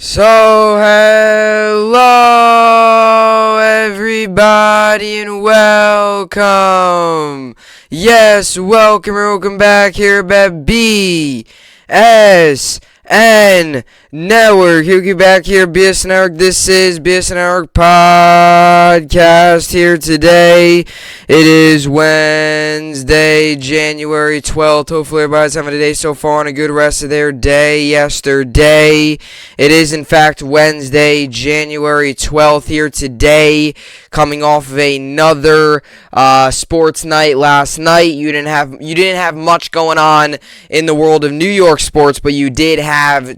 So, hello everybody and welcome. Yes, welcome back here at BSN Network. Yuki back here, BSN Network. This is BSN Network Podcast here today. It is Wednesday, January 12th. Hopefully everybody's having a day so far and a good rest of their day yesterday. It is in fact Wednesday, January 12th here today, coming off of another sports night last night. You didn't have much going on in the world of New York sports, but you did have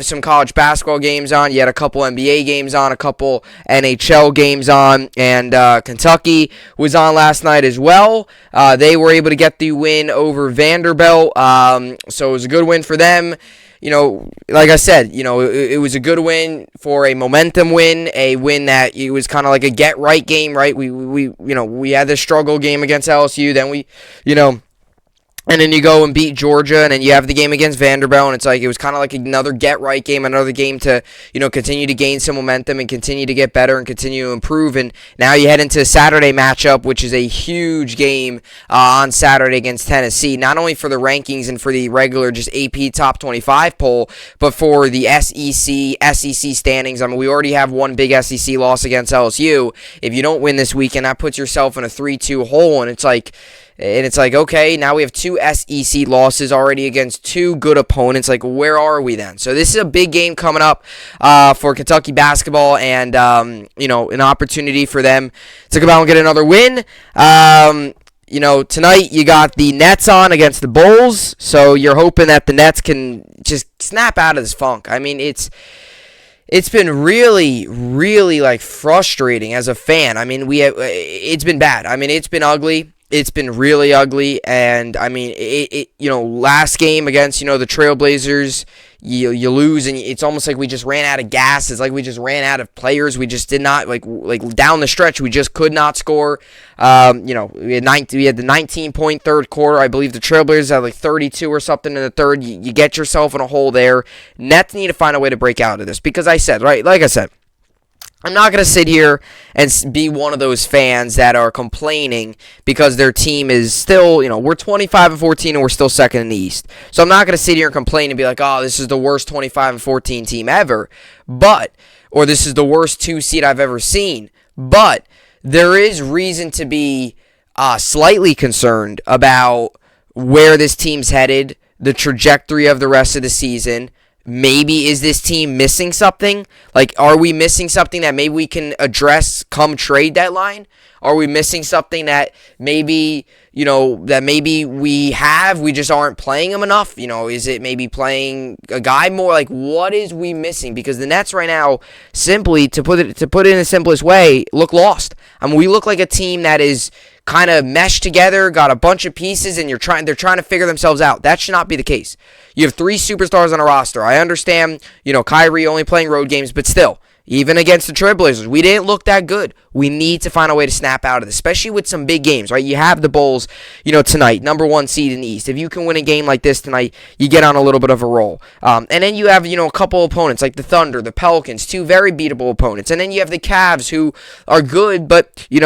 some college basketball games on. You had a couple NBA games on, a couple NHL games on, and Kentucky was on last night as well. They were able to get the win over Vanderbilt, so it was a good win for them. You know, like I said, it was a good win for a momentum win, a win that it was kind of like a get-right game, right? We had this struggle game against LSU, then and then you go and beat Georgia, and then you have the game against Vanderbilt, and it's like it was kind of like another get-right game, another game to, continue to gain some momentum and continue to get better and continue to improve. And now you head into a Saturday matchup, which is a huge game on Saturday against Tennessee, not only for the rankings and for the regular just AP Top 25 poll, but for the SEC standings. I mean, we already have one big SEC loss against LSU. If you don't win this weekend, that puts yourself in a 3-2 hole, and it's like, okay, now we have two SEC losses already against two good opponents. Like, where are we then? So this is a big game coming up for Kentucky basketball, and an opportunity for them to come out and get another win. Tonight you got the Nets on against the Bulls, so you're hoping that the Nets can just snap out of this funk. I mean, it's been really, really like frustrating as a fan. I mean, it's been bad. I mean, it's been ugly. It's been really ugly, and I mean, last game against, the Trailblazers, you lose, and it's almost like we just ran out of gas. It's like we just ran out of players. We just did not, like down the stretch, we just could not score. We had the 19-point third quarter. I believe the Trailblazers had like 32 or something in the third. You get yourself in a hole there. Nets need to find a way to break out of this, because like I said, I'm not going to sit here and be one of those fans that are complaining because their team is still, we're 25-14 and we're still second in the East. So I'm not going to sit here and complain and be like, oh, this is the worst 25-14 team ever, or this is the worst 2 seed I've ever seen. But there is reason to be slightly concerned about where this team's headed, the trajectory of the rest of the season. Maybe is this team missing something? Like, are we missing something that maybe we can address come trade deadline? Are we missing something that maybe, we just aren't playing them enough? Is it maybe playing a guy more? Like, what is we missing? Because the Nets right now, simply, to put it in the simplest way, look lost. I mean, we look like a team that is kind of meshed together, got a bunch of pieces, and they're trying to figure themselves out. That should not be the case. You have 3 superstars on a roster. I understand, Kyrie only playing road games, but still, even against the Trailblazers, we didn't look that good. We need to find a way to snap out of this, especially with some big games, right? You have the Bulls, tonight, number 1 seed in the East. If you can win a game like this tonight, you get on a little bit of a roll. And then you have, a couple opponents like the Thunder, the Pelicans, 2 very beatable opponents. And then you have the Cavs, who are good, but, a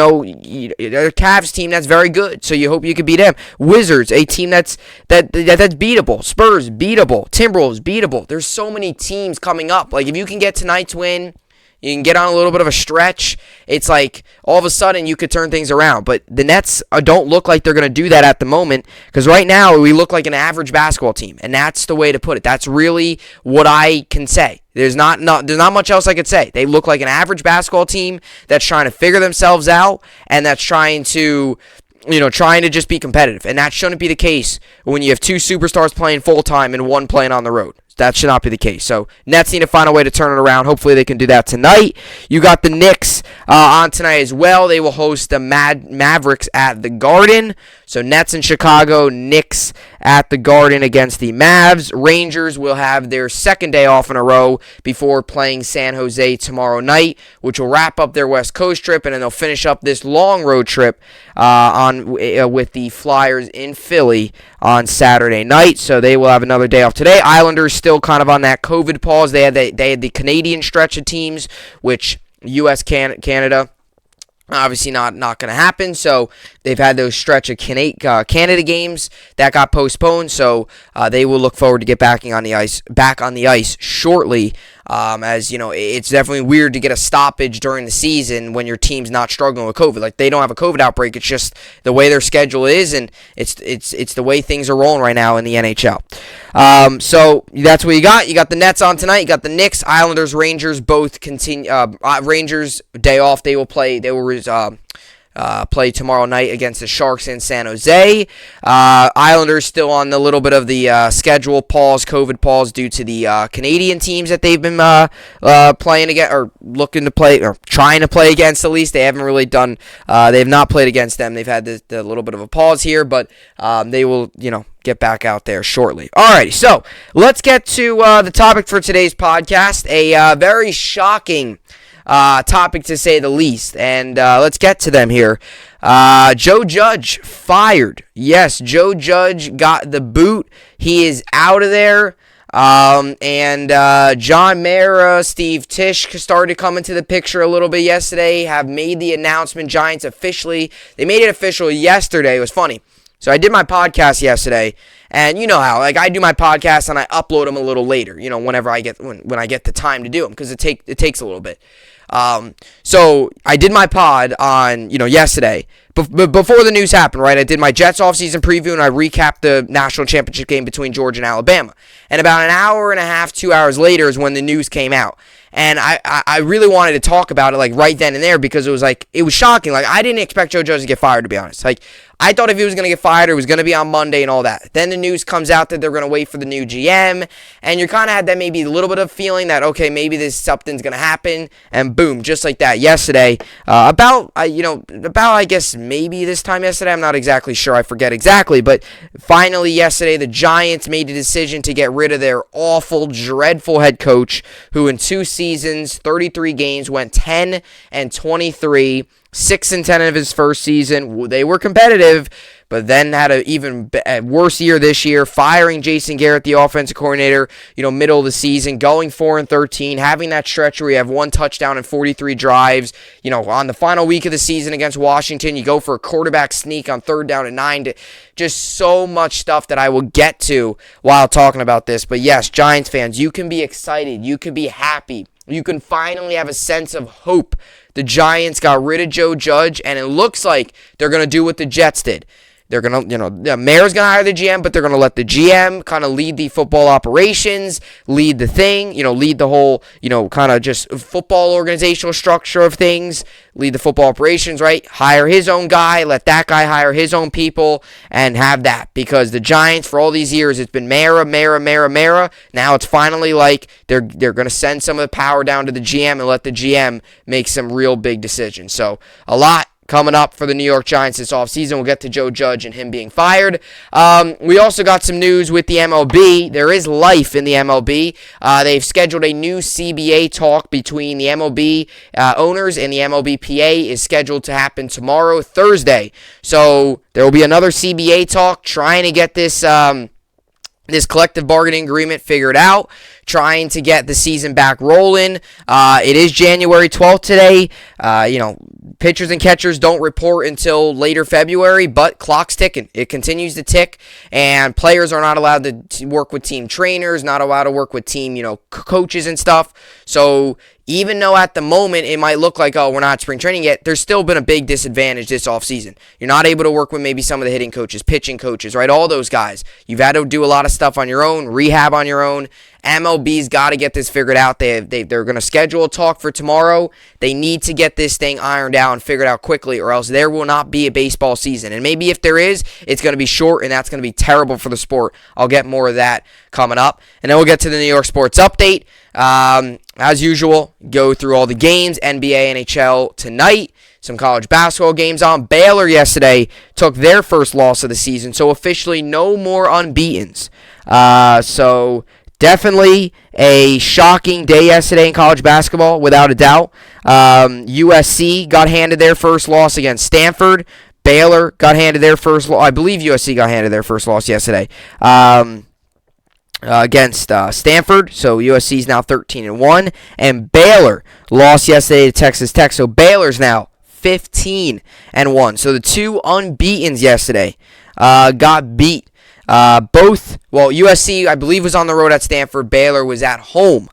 Cavs team that's very good, so you hope you can beat them. Wizards, a team that's beatable. Spurs, beatable. Timberwolves, beatable. There's so many teams coming up. Like, if you can get tonight's win, you can get on a little bit of a stretch. It's like all of a sudden you could turn things around. But the Nets don't look like they're going to do that at the moment, because right now we look like an average basketball team, and that's the way to put it. That's really what I can say. There's not much else I could say. They look like an average basketball team that's trying to figure themselves out and that's trying to just be competitive. And that shouldn't be the case when you have 2 superstars playing full-time and 1 playing on the road. That should not be the case. So Nets need to find a way to turn it around. Hopefully they can do that tonight. You got the Knicks on tonight as well. They will host the Mavericks at the Garden. So Nets in Chicago, Knicks at the Garden against the Mavs. Rangers will have their second day off in a row before playing San Jose tomorrow night, which will wrap up their West Coast trip, and then they'll finish up this long road trip with the Flyers in Philly on Saturday night, so they will have another day off today. Islanders still kind of on that COVID pause. They had the Canadian stretch of teams, which U.S., Canada, obviously not going to happen. So they've had those stretch of Canada games that got postponed. So they will look forward to get back on the ice shortly. As you know, it's definitely weird to get a stoppage during the season when your team's not struggling with COVID. Like, they don't have a COVID outbreak. It's just the way their schedule is, and it's the way things are rolling right now in the NHL. So that's what you got. You got the Nets on tonight. You got the Knicks, Islanders, Rangers both continue. Rangers day off. They will play. They will play tomorrow night against the Sharks in San Jose. Islanders still on the little bit of the schedule pause, COVID pause, due to the Canadian teams that they've been playing against, or looking to play, or trying to play against at least. They haven't really done, they have not played against them. They've had the little bit of a pause here, but they will, get back out there shortly. Alrighty, so let's get to the topic for today's podcast. A very shocking topic, to say the least, and let's get to them here. Joe Judge fired. Yes, Joe Judge got the boot. He is out of there. And John Mara, Steve Tisch started coming to the picture a little bit yesterday, have made the announcement. Giants officially, they made it official yesterday. It was funny. So I did my podcast yesterday, and you know how, like, I do my podcast and I upload them a little later, whenever I get, when I get the time to do them, because it takes a little bit. So I did my pod on, yesterday, before the news happened, right? I did my Jets offseason preview, and I recapped the national championship game between Georgia and Alabama. And about an hour and a half, 2 hours later is when the news came out. And I really wanted to talk about it, like, right then and there, because it was shocking. Like, I didn't expect Joe Judge to get fired, to be honest. Like, I thought if he was going to get fired, it was going to be on Monday and all that. Then the news comes out that they're going to wait for the new GM, and you kind of had that maybe a little bit of feeling that, okay, maybe something's going to happen, and boom, just like that yesterday. About I guess maybe this time yesterday, I'm not exactly sure, I forget exactly, but finally yesterday, the Giants made a decision to get rid of their awful, dreadful head coach, who in 2 seasons, 33 games, went 10-23, 6-10 of his first season. They were competitive, but then had an even worse year this year, firing Jason Garrett, the offensive coordinator, middle of the season, going 4-13, having that stretch where you have 1 touchdown and 43 drives. On the final week of the season against Washington, you go for a quarterback sneak on 3rd down and 9. Just so much stuff that I will get to while talking about this. But yes, Giants fans, you can be excited. You can be happy. You can finally have a sense of hope. The Giants got rid of Joe Judge, and it looks like they're going to do what the Jets did. They're going to, the mayor's going to hire the GM, but they're going to let the GM kind of lead the football operations, lead the thing, lead the whole, kind of just football organizational structure of things, lead the football operations, right? Hire his own guy, let that guy hire his own people, and have that. Because the Giants, for all these years, it's been Mara. Now it's finally like they're going to send some of the power down to the GM and let the GM make some real big decisions. So a lot coming up for the New York Giants this offseason. We'll get to Joe Judge and him being fired. We also got some news with the MLB. There is life in the MLB. They've scheduled a new CBA talk between the MLB owners and the MLBPA is scheduled to happen tomorrow, Thursday. So there will be another CBA talk trying to get this collective bargaining agreement figured out, trying to get the season back rolling. It is January 12th today. Pitchers and catchers don't report until later February, but clock's ticking. It continues to tick, and players are not allowed to work with team trainers, not allowed to work with team, coaches and stuff. So even though at the moment it might look like, we're not spring training yet, there's still been a big disadvantage this offseason. You're not able to work with maybe some of the hitting coaches, pitching coaches, right? All those guys. You've had to do a lot of stuff on your own, rehab on your own. MLB's got to get this figured out. They're going to schedule a talk for tomorrow. They need to get this thing ironed out and figured out quickly, or else there will not be a baseball season. And maybe if there is, it's going to be short, and that's going to be terrible for the sport. I'll get more of that coming up. And then we'll get to the New York Sports Update. As usual, go through all the games, NBA, NHL tonight. Some college basketball games on. Baylor yesterday took their first loss of the season, so officially no more unbeatens. So definitely a shocking day yesterday in college basketball, without a doubt. USC got handed their first loss against Stanford. Baylor got handed their first loss. I believe USC got handed their first loss yesterday against Stanford. So USC is now 13-1, and Baylor lost yesterday to Texas Tech. So Baylor's now 15-1. So the two unbeatens yesterday got beat. USC, I believe, was on the road at Stanford. Baylor was at home.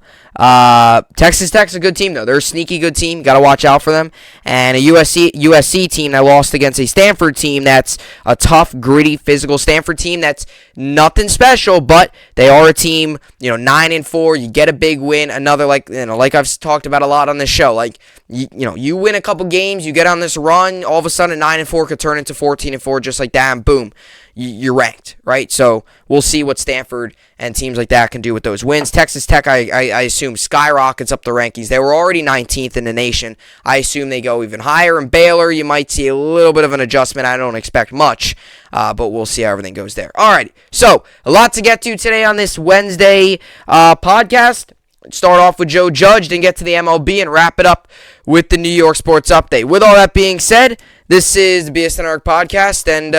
Texas Tech's a good team, though. They're a sneaky good team. Got to watch out for them. And a USC team that lost against a Stanford team that's a tough, gritty, physical Stanford team that's nothing special, but they are a team, 9-4. You get a big win. Another, like I've talked about a lot on this show. Like, you win a couple games, you get on this run, all of a sudden 9-4 could turn into 14-4 just like that, and boom, you're ranked, right? So we'll see what Stanford and teams like that can do with those wins. Texas Tech, I assume, skyrockets up the rankings. They were already 19th in the nation. I assume they go even higher. And Baylor, you might see a little bit of an adjustment. I don't expect much, but we'll see how everything goes there. All right, so a lot to get to today on this Wednesday podcast. Start off with Joe Judge, then get to the MLB, and wrap it up with the New York Sports Update. With all that being said, this is the BSN podcast, and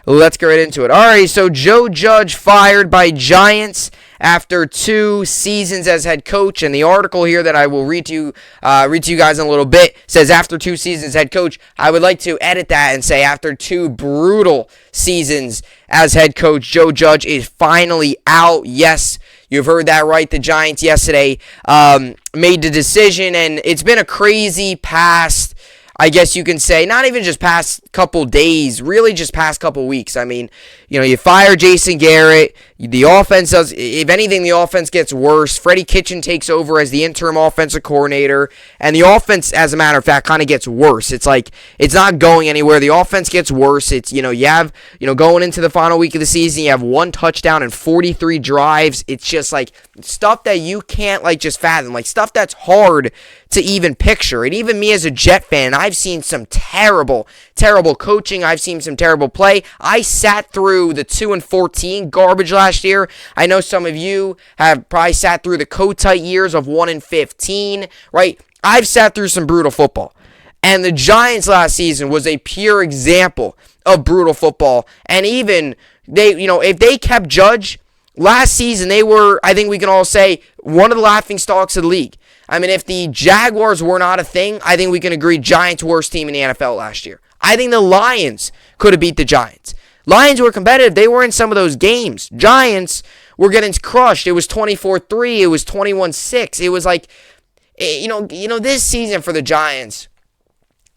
let's get right into it. All right, so Joe Judge fired by Giants after 2 seasons as head coach, and the article here that I will read to you guys in a little bit says after 2 seasons head coach. I would like to edit that and say after 2 brutal seasons as head coach, Joe Judge is finally out. Yes, you've heard that right. The Giants yesterday made the decision, and it's been a crazy past, I guess you can say, not even just past couple days, really just past couple weeks. I mean, you fire Jason Garrett. The offense does, if anything, the offense gets worse. Freddie Kitchen takes over as the interim offensive coordinator, and the offense, as a matter of fact, kind of gets worse. It's like, it's not going anywhere. The offense gets worse. It's, you have, going into the final week of the season, you have 1 touchdown and 43 drives. It's just like stuff that you can't just fathom, like stuff that's hard to even picture. And even me as a Jet fan, I've seen some terrible coaching. I've seen some terrible play. I sat through the 2-14 garbage last year. I know some of you have probably sat through the Kotite years of 1-15, right? I've sat through some brutal football. And the Giants last season was a pure example of brutal football. And even they, if they kept Judge, last season they were, I think we can all say, one of the laughingstocks of the league. I mean, if the Jaguars were not a thing, I think we can agree Giants' worst team in the NFL last year. I think the Lions could have beat the Giants. Lions were competitive. They were in some of those games. Giants were getting crushed. It was 24-3. It was 21-6. It was like, this season for the Giants,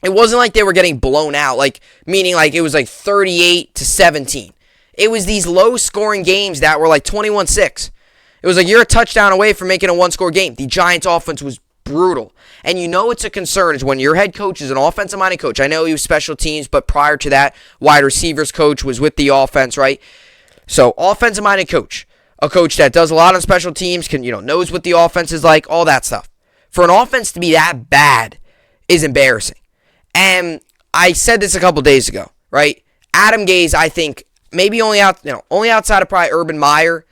it wasn't like they were getting blown out, meaning it was 38-17. It was these low-scoring games that were 21-6. It was you're a touchdown away from making a 1-score game. The Giants' offense was brutal. And it's a concern is when your head coach is an offensive-minded coach. I know he was special teams, but prior to that, wide receivers coach was with the offense, right? So, offensive-minded coach. A coach that does a lot on special teams, knows what the offense is like, all that stuff. For an offense to be that bad is embarrassing. And I said this a couple days ago, right? Adam Gase, I think, maybe only outside of probably Urban Meyer.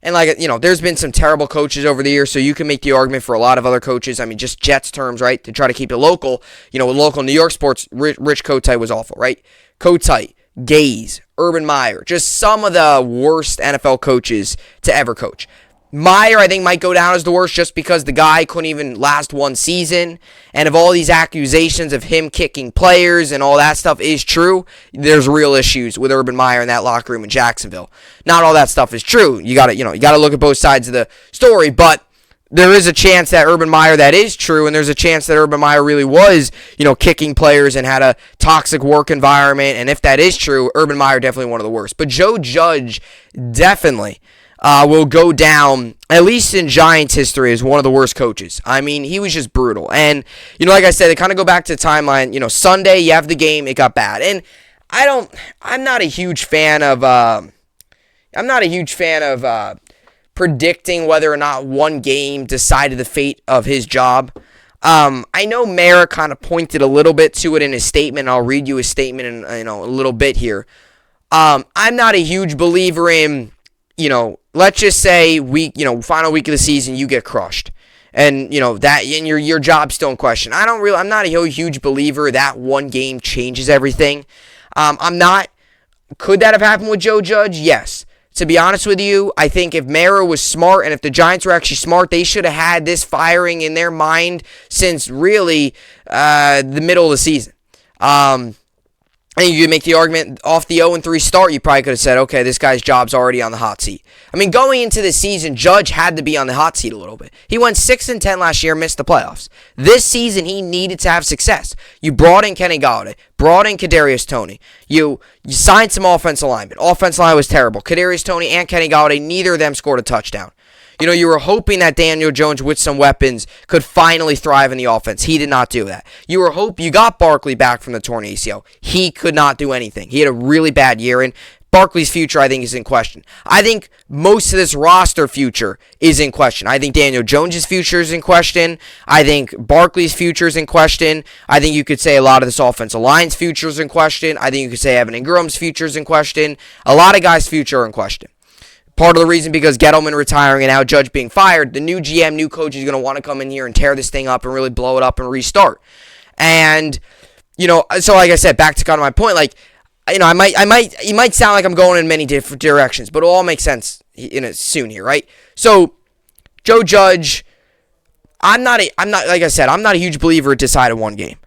And there's been some terrible coaches over the years, so you can make the argument for a lot of other coaches. I mean, just Jets terms, right? To try to keep it local. With local New York sports, Rich Kotite was awful, right? Kotite, Gase, Urban Meyer, just some of the worst NFL coaches to ever coach. Meyer, I think, might go down as the worst just because the guy couldn't even last 1 season. And if all these accusations of him kicking players and all that stuff is true, there's real issues with Urban Meyer in that locker room in Jacksonville. Not all that stuff is true. You got to look at both sides of the story, but there is a chance that Urban Meyer that is true, and there's a chance that Urban Meyer really was, kicking players and had a toxic work environment. And if that is true, Urban Meyer definitely one of the worst. But Joe Judge definitely will go down, at least in Giants history, as one of the worst coaches. I mean, he was just brutal. And, like I said, they kind of go back to the timeline. Sunday, you have the game, it got bad. And I'm not a huge fan of predicting whether or not one game decided the fate of his job. I know Mara kind of pointed a little bit to it in his statement. I'll read you his statement in a little bit here. I'm not a huge believer in, let's just say final week of the season, you get crushed. And, that and your job's still in question. I'm not a huge believer that one game changes everything. I'm not. Could that have happened with Joe Judge? Yes. To be honest with you, I think if Mara was smart and if the Giants were actually smart, they should have had this firing in their mind since really the middle of the season. I think you could make the argument off the 0-3 start, you probably could have said, okay, this guy's job's already on the hot seat. I mean, going into this season, Judge had to be on the hot seat a little bit. He went 6-10 last year, missed the playoffs. This season, he needed to have success. You brought in Kenny Galladay, brought in Kadarius Toney. You signed some offensive linemen. Offensive line was terrible. Kadarius Toney and Kenny Galladay, neither of them scored a touchdown. You were hoping that Daniel Jones with some weapons could finally thrive in the offense. He did not do that. You got Barkley back from the torn ACL. He could not do anything. He had a really bad year, and Barkley's future, I think, is in question. I think most of this roster future is in question. I think Daniel Jones' future is in question. I think Barkley's future is in question. I think you could say a lot of this offensive line's future is in question. I think you could say Evan Ingram's future is in question. A lot of guys' future are in question. Part of the reason because Gettleman retiring and now Judge being fired, the new GM, new coach is going to want to come in here and tear this thing up and really blow it up and restart. And, so like I said, back to kind of my point, it might sound like I'm going in many different directions, but it'll all make sense soon here, right? So, Joe Judge, I'm not like I said, I'm not a huge believer it decided one game.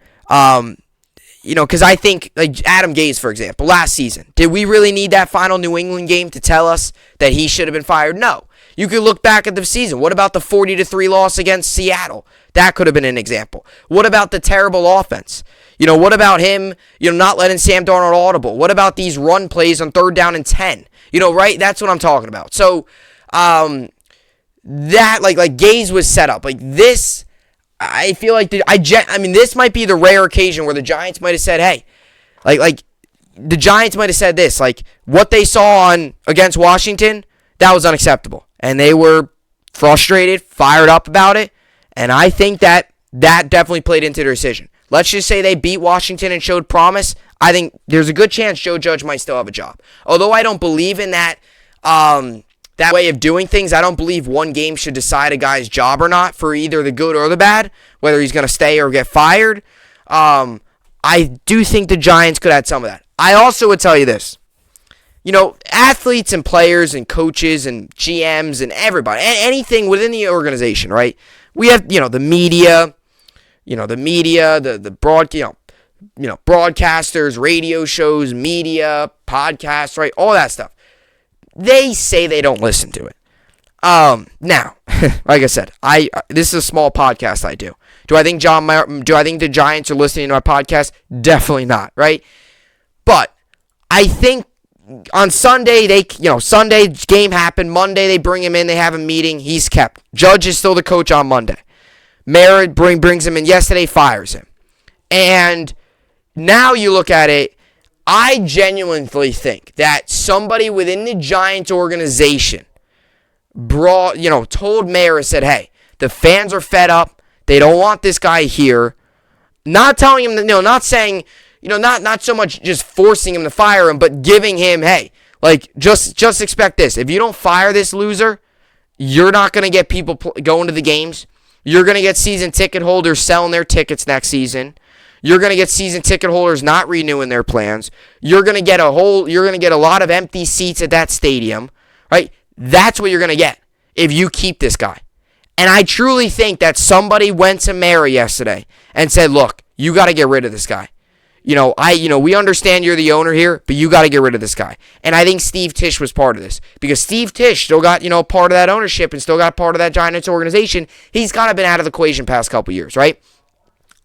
Because I think, like Adam Gase, for example, last season, did we really need that final New England game to tell us that he should have been fired? No. You could look back at the season. What about the 40-3 loss against Seattle? That could have been an example. What about the terrible offense? What about him, not letting Sam Darnold audible? What about these run plays on 3rd down and 10? Right? That's what I'm talking about. So, that, like Gase was set up. Like this, I feel like this might be the rare occasion where the Giants might have said, hey, the Giants might have said this, like what they saw against Washington, that was unacceptable. And they were frustrated, fired up about it. And I think that definitely played into their decision. Let's just say they beat Washington and showed promise. I think there's a good chance Joe Judge might still have a job. Although I don't believe in that way of doing things. I don't believe one game should decide a guy's job or not for either the good or the bad, whether he's going to stay or get fired. I do think the Giants could add some of that. I also would tell you this. Athletes and players and coaches and GMs and everybody, anything within the organization, right? We have, the media, the broadcasters, radio shows, media, podcasts, right? All that stuff. They say they don't listen to it. Now, like I said, this is a small podcast I do. Do I think the Giants are listening to my podcast? Definitely not, right? But I think on Sunday, Sunday game happened. Monday, they bring him in. They have a meeting. He's kept. Judge is still the coach on Monday. Merritt brings him in yesterday, fires him. And now you look at it, I genuinely think that somebody within the Giants organization told Mara, said, hey, the fans are fed up. They don't want this guy here. Not telling him that, not saying, not so much just forcing him to fire him, but giving him, hey, just expect this. If you don't fire this loser, you're not going to get people going to the games. You're going to get season ticket holders selling their tickets next season. You're going to get season ticket holders not renewing their plans. You're going to get a lot of empty seats at that stadium, right? That's what you're going to get if you keep this guy. And I truly think that somebody went to Mara yesterday and said, look, you got to get rid of this guy. We understand you're the owner here, but you got to get rid of this guy. And I think Steve Tisch was part of this because Steve Tisch still got, part of that ownership and still got part of that Giants organization. He's kind of been out of the equation past couple years, right?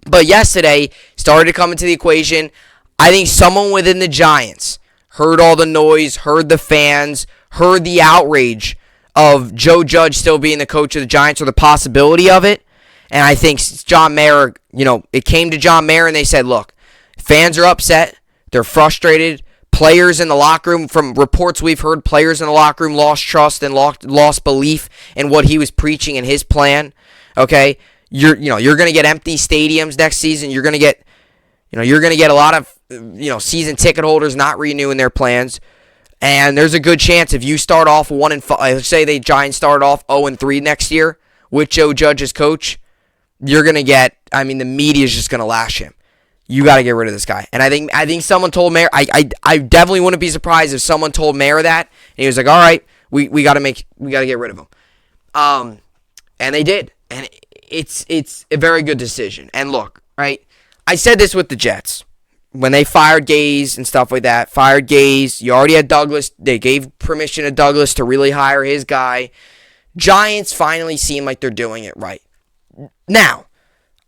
But yesterday, started to come into the equation. I think someone within the Giants heard all the noise, heard the fans, heard the outrage of Joe Judge still being the coach of the Giants or the possibility of it. And I think John Mara, it came to John Mara and they said, look, fans are upset. They're frustrated. Players in the locker room, from reports we've heard, players in the locker room lost trust and lost belief in what he was preaching in his plan. Okay? You're going to get empty stadiums next season. You're going to get a lot of season ticket holders not renewing their plans. And there's a good chance if you start off 1-5, let's say the Giants start off 0-3 next year with Joe Judge as coach, you're going to get, the media is just going to lash him. you got to get rid of this guy. And I think someone told Mayer. I definitely wouldn't be surprised if someone told Mayer that, and he was like, all right, we got to get rid of him. And they did, and it's a very good decision. And look, right, I said this with the Jets when they fired Gaze and stuff like that. Fired Gaze, you already had Douglas. They gave permission to Douglas to really hire his guy. Giants finally seem like they're doing it right. Now,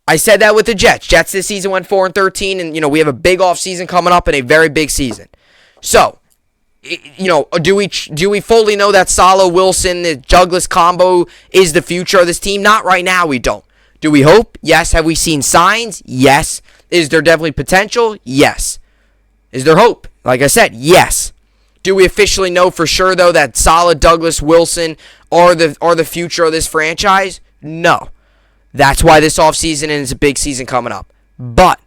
I said that with the Jets. Jets this season went 4-13, and we have a big offseason coming up and a very big season. So, do we fully know that Saleh-Wilson, the Douglas combo is the future of this team? Not right now, we don't. Do we hope? Yes. Have we seen signs? Yes. Is there definitely potential? Yes. Is there hope? Like I said, yes. Do we officially know for sure, though, that Saleh, Douglas, Wilson are the future of this franchise? No. That's why this offseason is a big season coming up. But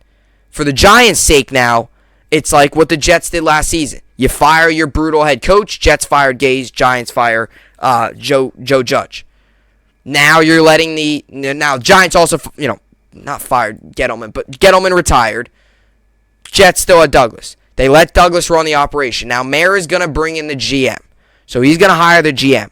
for the Giants' sake now, it's like what the Jets did last season. You fire your brutal head coach. Jets fired Gaze. Giants fire Joe Judge. Now you're letting Giants also, not fired Gettleman, but Gettleman retired. Jets still had Douglas. They let Douglas run the operation. Now Mayer is going to bring in the GM. So he's going to hire the GM.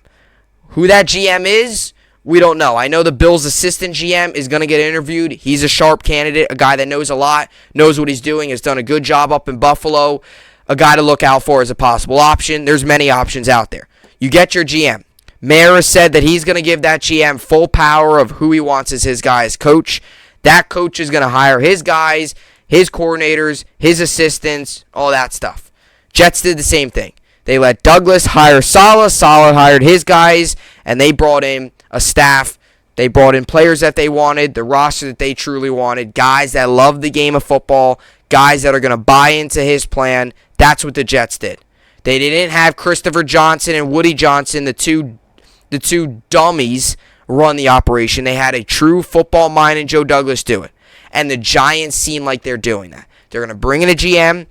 Who that GM is, we don't know. I know the Bills' assistant GM is going to get interviewed. He's a sharp candidate, a guy that knows a lot, knows what he's doing, has done a good job up in Buffalo, a guy to look out for as a possible option. There's many options out there. You get your GM. Mayer said that he's going to give that GM full power of who he wants as his guy as coach. That coach is going to hire his guys, his coordinators, his assistants, all that stuff. Jets did the same thing. They let Douglas hire Saleh. Saleh hired his guys, and they brought in a staff. They brought in players that they wanted, the roster that they truly wanted, guys that love the game of football, guys that are going to buy into his plan. That's what the Jets did. They didn't have Christopher Johnson and Woody Johnson, the two dummies, run the operation. They had a true football mind in Joe Douglas do it. And the Giants seem like they're doing that. They're going to bring in a GM.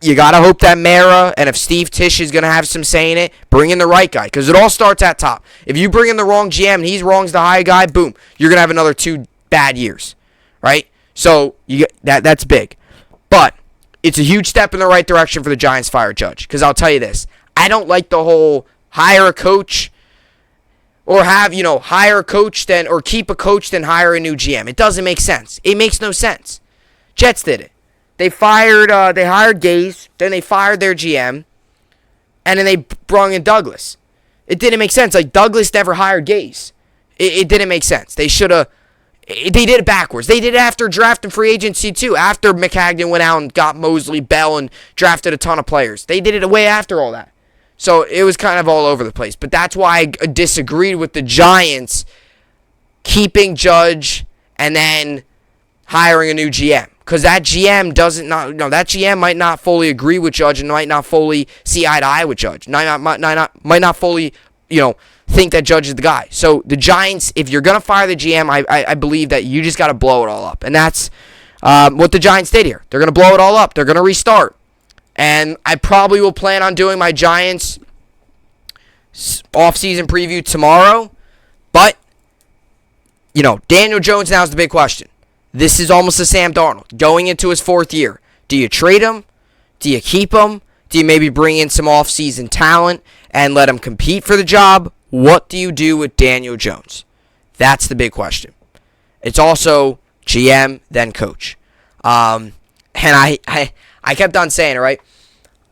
You got to hope that Mara, and if Steve Tisch is going to have some say in it, bring in the right guy, because it all starts at top. If you bring in the wrong GM and he's wrong's the high guy, boom, you're going to have another 2 bad years, right? So that's big. But it's a huge step in the right direction for the Giants fire Judge, because I'll tell you this. I don't like the whole hire a coach or hire a coach or keep a coach then hire a new GM. It doesn't make sense. It makes no sense. Jets did it. They hired Gaze, then they fired their GM, and then they brought in Douglas. It didn't make sense. Like, Douglas never hired Gaze. It didn't make sense. They did it backwards. They did it after draft and free agency, too. After McCagnon went out and got Mosley, Bell, and drafted a ton of players. They did it way after all that. So it was kind of all over the place. But that's why I disagreed with the Giants keeping Judge and then hiring a new GM. Because that GM might not fully agree with Judge and might not fully see eye to eye with Judge. Might not fully, think that Judge is the guy. So the Giants, if you're gonna fire the GM, I believe that you just got to blow it all up, and that's what the Giants did here. They're gonna blow it all up. They're gonna restart, and I probably will plan on doing my Giants off-season preview tomorrow. But Daniel Jones now is the big question. This is almost a Sam Darnold going into his 4th year. Do you trade him? Do you keep him? Do you maybe bring in some off-season talent and let him compete for the job? What do you do with Daniel Jones? That's the big question. It's also GM, then coach. And I kept on saying it, right?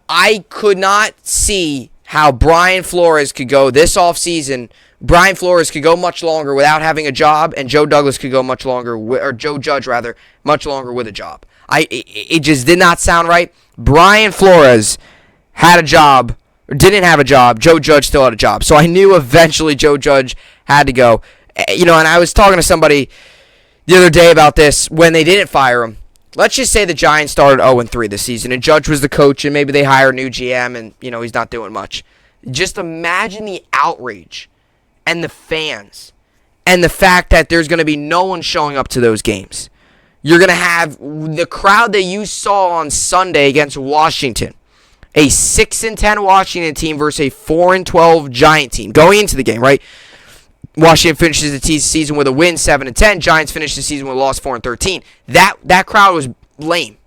I could not see how Brian Flores could go this offseason. Brian Flores could go much longer without having a job, and Joe Douglas could go much longer, or Joe Judge rather, much longer with a job. It just did not sound right. Brian Flores had a job, or didn't have a job. Joe Judge still had a job. So I knew eventually Joe Judge had to go. And I was talking to somebody the other day about this when they didn't fire him. Let's just say the Giants started 0-3 this season, and Judge was the coach, and maybe they hire a new GM, and he's not doing much. Just imagine the outrage and the fans and the fact that there's going to be no one showing up to those games. You're going to have the crowd that you saw on Sunday against Washington, a 6-10 Washington team versus a 4-12 Giant team going into the game, right? Washington finishes the season with a win, 7-10. Giants finish the season with a loss, 4-13. That crowd was lame.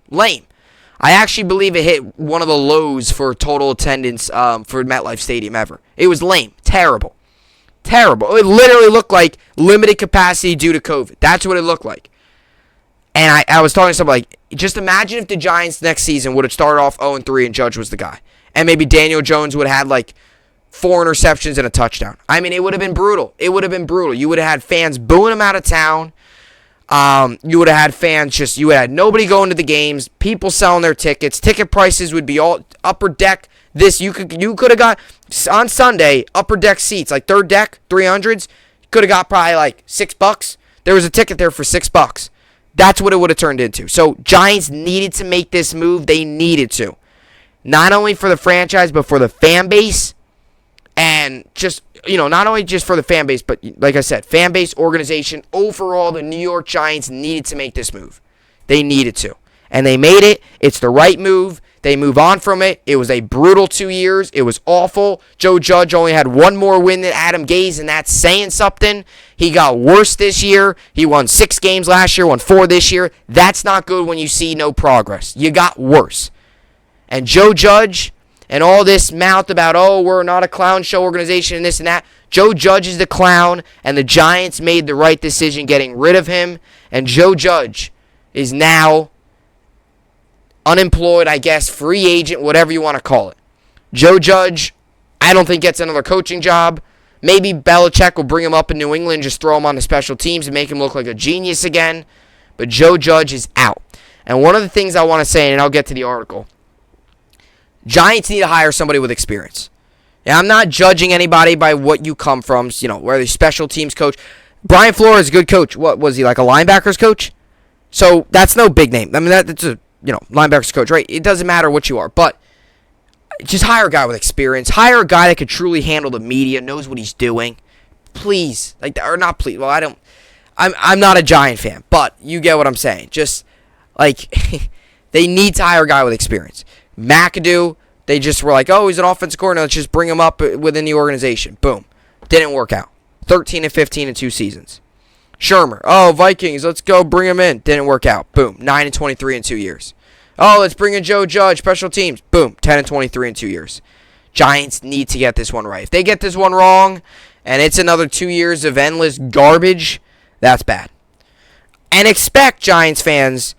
I actually believe it hit one of the lows for total attendance for MetLife Stadium ever. It was lame. Terrible. It literally looked like limited capacity due to COVID. That's what it looked like. And I was talking to somebody like, just imagine if the Giants next season would have started off 0-3 and Judge was the guy. And maybe Daniel Jones would have had like 4 interceptions and a touchdown. I mean, it would have been brutal. You would have had fans booing him out of town. You would have had fans you would have had nobody going to the games, people selling their tickets. Ticket prices would be all upper deck. You could have got, on Sunday, upper deck seats, like third deck, 300s, could have got probably like $6. There was a ticket there for $6. That's what it would have turned into. So Giants needed to make this move. They needed to. Not only for the franchise, but for the fan base. And just, not only just for the fan base, but like I said, fan base, organization, overall, the New York Giants needed to make this move. They needed to. And they made it. It's the right move. They move on from it. It was a brutal 2 years. It was awful. Joe Judge only had one more win than Adam Gase, and that's saying something. He got worse this year. He won 6 games last year, won 4 this year. That's not good when you see no progress. You got worse. And Joe Judge and all this mouth about, we're not a clown show organization and this and that. Joe Judge is the clown, and the Giants made the right decision getting rid of him. And Joe Judge is now unemployed, I guess, free agent, whatever you want to call it. Joe Judge, I don't think gets another coaching job. Maybe Belichick will bring him up in New England, just throw him on the special teams and make him look like a genius again. But Joe Judge is out. And one of the things I want to say, and I'll get to the article, Giants need to hire somebody with experience. Yeah, I'm not judging anybody by what you come from, whether special teams coach. Brian Flores is a good coach. What was he, like a linebackers coach? So that's no big name. I mean, that's a linebackers coach, right? It doesn't matter what you are, but just hire a guy with experience. Hire a guy that could truly handle the media, knows what he's doing. Please, not please. Well, I'm not a Giant fan, but you get what I'm saying. Just they need to hire a guy with experience. McAdoo, they just were like, he's an offensive coordinator. Let's just bring him up within the organization. Boom, didn't work out. 13-15 in 2 seasons. Shermer, Vikings, let's go bring him in. Didn't work out. Boom, 9-23 in 2 years. Let's bring in Joe Judge, special teams. Boom, 10-23 in 2 years. Giants need to get this one right. If they get this one wrong, and it's another 2 years of endless garbage, that's bad. And expect, Giants fans,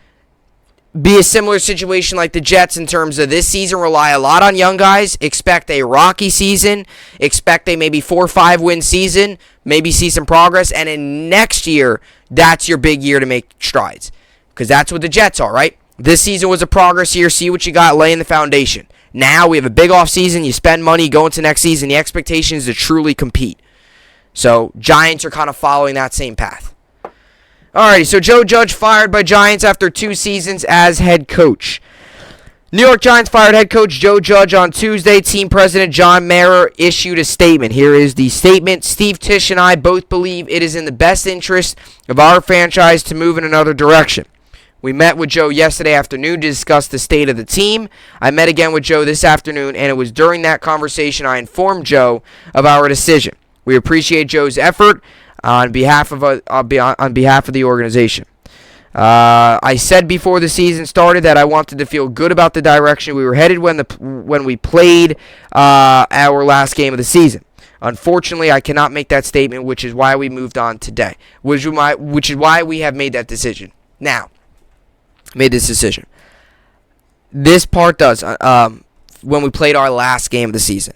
be a similar situation like the Jets in terms of this season, rely a lot on young guys. Expect a rocky season. Expect a maybe 4 or 5 win season. Maybe see some progress. And in next year, that's your big year to make strides. Because that's what the Jets are, right? This season was a progress year. See what you got, laying the foundation. Now we have a big off season. You spend money going to next season. The expectation is to truly compete. So Giants are kind of following that same path. Alrighty, so Joe Judge fired by Giants after 2 seasons as head coach. New York Giants fired head coach Joe Judge on Tuesday. Team president John Mara issued a statement. Here is the statement. Steve Tisch and I both believe it is in the best interest of our franchise to move in another direction. We met with Joe yesterday afternoon to discuss the state of the team. I met again with Joe this afternoon, and it was during that conversation I informed Joe of our decision. We appreciate Joe's effort on behalf of the organization. I said before the season started that I wanted to feel good about the direction we were headed when we played our last game of the season. Unfortunately, I cannot make that statement, which is why we moved on today. Which is why we have made that decision. Now, made this decision. This part does. When we played our last game of the season.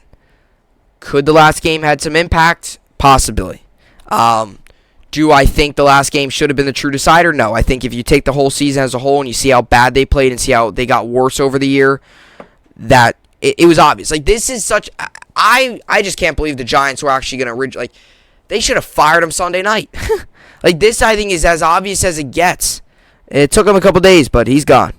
Could the last game had some impact? Possibly. Do I think the last game should have been the true decider? No. I think if you take the whole season as a whole and you see how bad they played and see how they got worse over the year, that it was obvious. This is such... I just can't believe the Giants were actually going to... they should have fired him Sunday night. This, I think, is as obvious as it gets. It took him a couple days, but he's gone.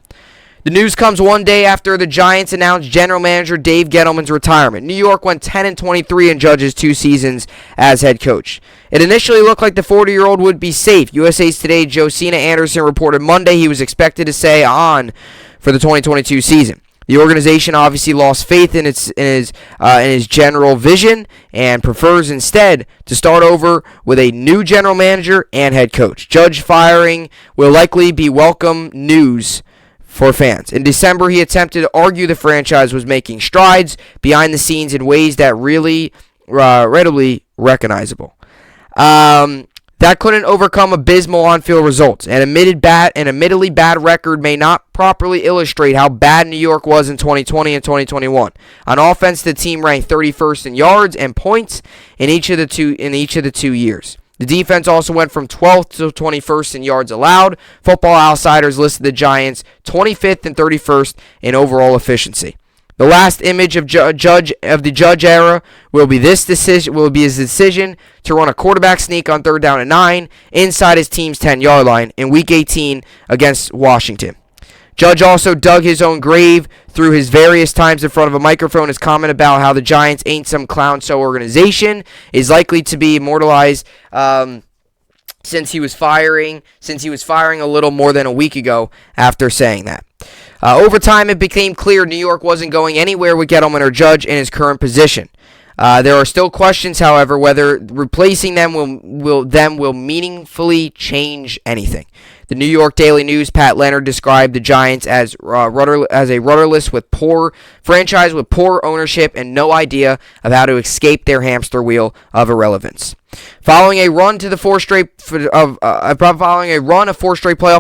The news comes one day after the Giants announced general manager Dave Gettleman's retirement. New York went 10-23 in Judge's 2 seasons as head coach. It initially looked like the 40-year-old would be safe. USA's Today Josina Anderson reported Monday he was expected to stay on for the 2022 season. The organization obviously lost faith in his general vision and prefers instead to start over with a new general manager and head coach. Judge firing will likely be welcome news for fans. In December, he attempted to argue the franchise was making strides behind the scenes in ways that really readily recognizable. That couldn't overcome abysmal on-field results. An admittedly bad record may not properly illustrate how bad New York was in 2020 and 2021. On offense, the team ranked 31st in yards and points in each of the two years. The defense also went from 12th to 21st in yards allowed. Football Outsiders listed the Giants 25th and 31st in overall efficiency. The last image of the Judge era will be his decision to run a quarterback sneak on 3rd down and 9 inside his team's 10-yard line in Week 18 against Washington. Judge also dug his own grave through his various times in front of a microphone. His comment about how the Giants ain't some clown show organization is likely to be immortalized since he was firing a little more than a week ago after saying that. Over time, it became clear New York wasn't going anywhere with Gettleman or Judge in his current position. There are still questions, however, whether replacing them will meaningfully change anything. The New York Daily News, Pat Leonard, described the Giants as a rudderless franchise with poor ownership and no idea of how to escape their hamster wheel of irrelevance. Following a run of four straight playoff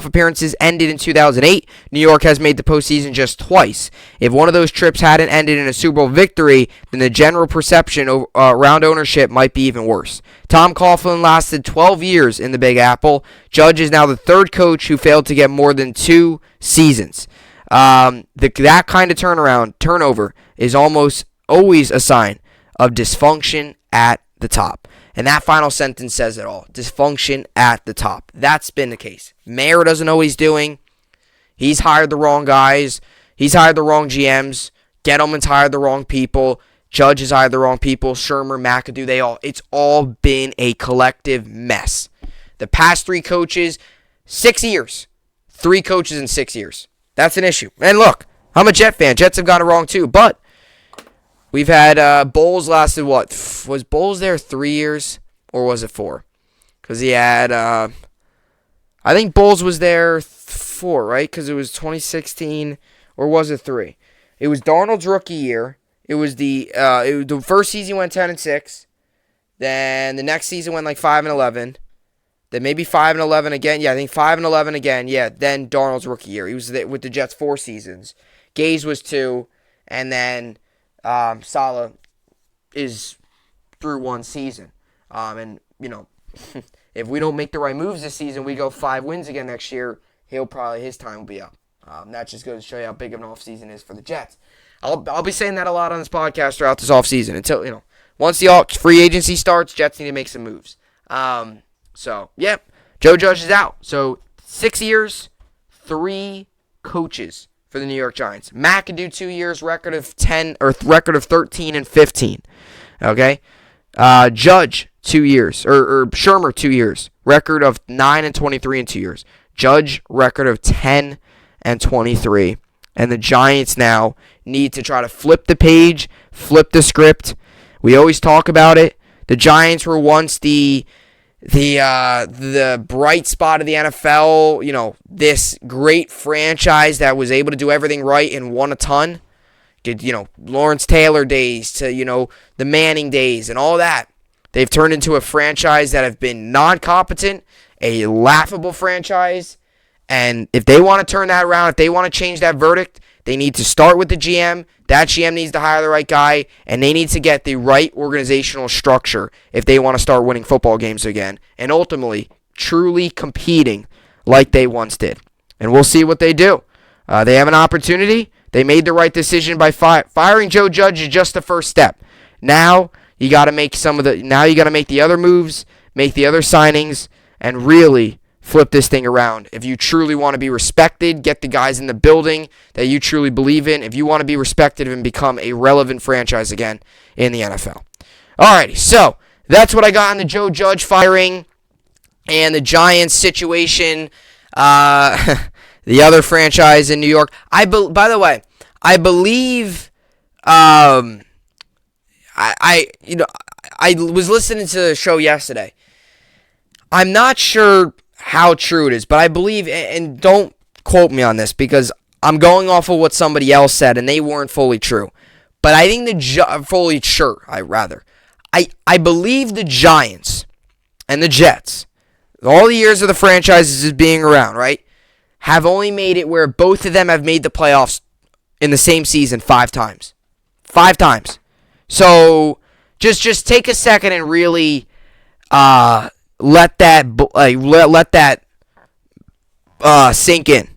appearances ended in 2008, New York has made the postseason just twice. If one of those trips hadn't ended in a Super Bowl victory, then the general perception around ownership might be even worse. Tom Coughlin lasted 12 years in the Big Apple. Judge is now the third coach who failed to get more than 2 seasons. That kind of turnover is almost always a sign of dysfunction at the top. And that final sentence says it all. Dysfunction at the top. That's been the case. Mayer doesn't know what he's doing. He's hired the wrong guys. He's hired the wrong GMs. Gettleman's hired the wrong people. Judge has hired the wrong people. Shermer, McAdoo, it's all been a collective mess. The past 3 coaches, 6 years. 3 coaches in 6 years. That's an issue. And look, I'm a Jet fan. Jets have gotten it wrong too, but we've had Bowles lasted what? Was Bowles there 3 years or was it 4? Because he had, I think Bowles was there 4, right? Because it was 2016, or was it 3? It was Darnold's rookie year. It was the first season went 10-6. Then the next season went like 5-11. Then maybe 5-11 again. Yeah, I think 5-11 again. Yeah, then Darnold's rookie year. He was with the Jets 4 seasons. Gase was 2, and then Saleh is through 1 season. And, if we don't make the right moves this season, we go 5 wins again next year, his time will be up. That just goes to show you how big of an offseason is for the Jets. I'll be saying that a lot on this podcast throughout this offseason until, once the free agency starts, Jets need to make some moves. So, Joe Judge is out. So, 6 years, 3 coaches for the New York Giants. McAdoo 2 years, record of 13 and 15. Okay, Judge 2 years, or Shermer 2 years, record of 9 and 23 in 2 years. Judge record of 10 and 23, and the Giants now need to try to flip the page, flip the script. We always talk about it. The Giants were once the bright spot of the NFL, this great franchise that was able to do everything right and won a ton. Lawrence Taylor days to, the Manning days and all that. They've turned into a franchise that have been non-competent, a laughable franchise. And if they want to turn that around, if they want to change that verdict, they need to start with the GM. That GM needs to hire the right guy, and they need to get the right organizational structure if they want to start winning football games again, and ultimately truly competing like they once did. And we'll see what they do. They have an opportunity. They made the right decision by firing Joe Judge is just the first step. Now you got to make the other moves, make the other signings, and really flip this thing around. If you truly want to be respected, get the guys in the building that you truly believe in. If you want to be respected and become a relevant franchise again in the NFL. Alrighty, so that's what I got on the Joe Judge firing and the Giants situation. The other franchise in New York. By the way, I believe I was listening to the show yesterday. I'm not sure how true it is, but I believe, and don't quote me on this because I'm going off of what somebody else said, and they weren't fully true. But I think I believe the Giants and the Jets, all the years of the franchises being around, right, have only made it where both of them have made the playoffs in the same season 5 times. 5 times. So just take a second and really let that sink in.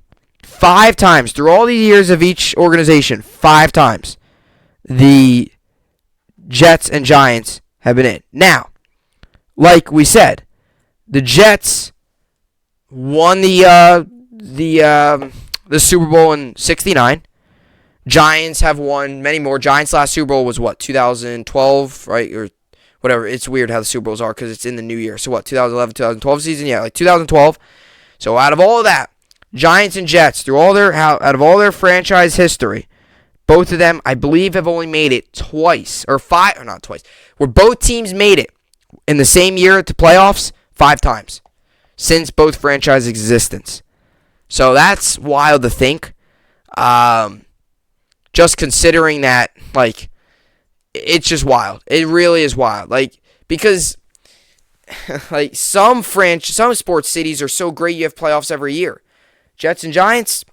5 times through all the years of each organization, 5 times the Jets and Giants have been in. Now, like we said, the Jets won the Super Bowl in '69. Giants have won many more. Giants' last Super Bowl was what, 2012, right? Or whatever. It's weird how the Super Bowls are because it's in the new year. So what, 2011, 2012 season? Yeah, like 2012. So out of all of that, Giants and Jets, out of all their franchise history, both of them, I believe, have only made it twice, not twice, where both teams made it in the same year to playoffs 5 times since both franchise existence. So that's wild to think. Just considering that, like, it's just wild. It really is wild. Like, because like some sports cities are so great you have playoffs every year. Jets and Giants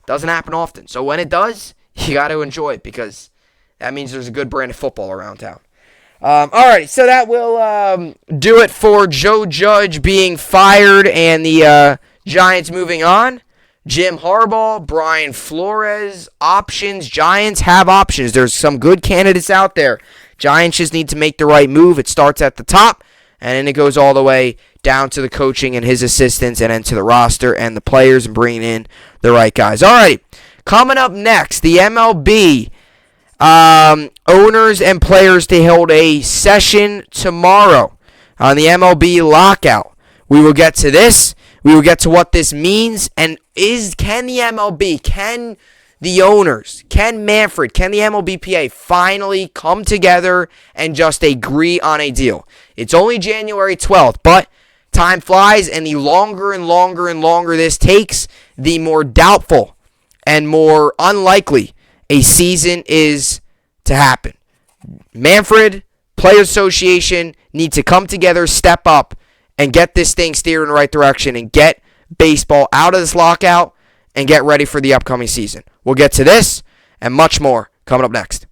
doesn't happen often. So when it does, you got to enjoy it because that means there's a good brand of football around town. All right, so that will do it for Joe Judge being fired and the Giants moving on. Jim Harbaugh, Brian Flores, options. Giants have options. There's some good candidates out there. Giants just need to make the right move. It starts at the top, and then it goes all the way down to the coaching and his assistants, and then to the roster and the players and bringing in the right guys. All right, coming up next, the MLB owners and players, they hold a session tomorrow on the MLB lockout. We will get to this. We will get to what this means, and can the MLB, can the owners, can Manfred, can the MLBPA finally come together and just agree on a deal? It's only January 12th, but time flies, and the longer and longer and longer this takes, the more doubtful and more unlikely a season is to happen. Manfred, Players Association need to come together, step up, and get this thing steered in the right direction and get baseball out of this lockout and get ready for the upcoming season. We'll get to this and much more coming up next.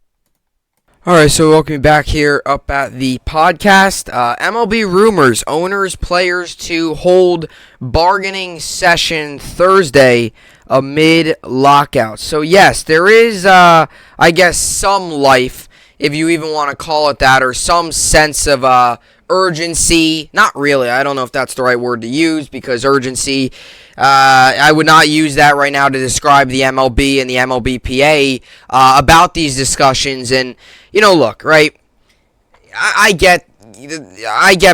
All right, so welcome you back here up at the podcast. MLB rumors, owners, players to hold bargaining session Thursday amid lockout. So yes, there is, I guess, some life, if you even want to call it that, or some sense of urgency. Not really. I don't know if that's the right word to use, because urgency, I would not use that right now to describe the MLB and the MLBPA about these discussions. And, you know, look, right, I get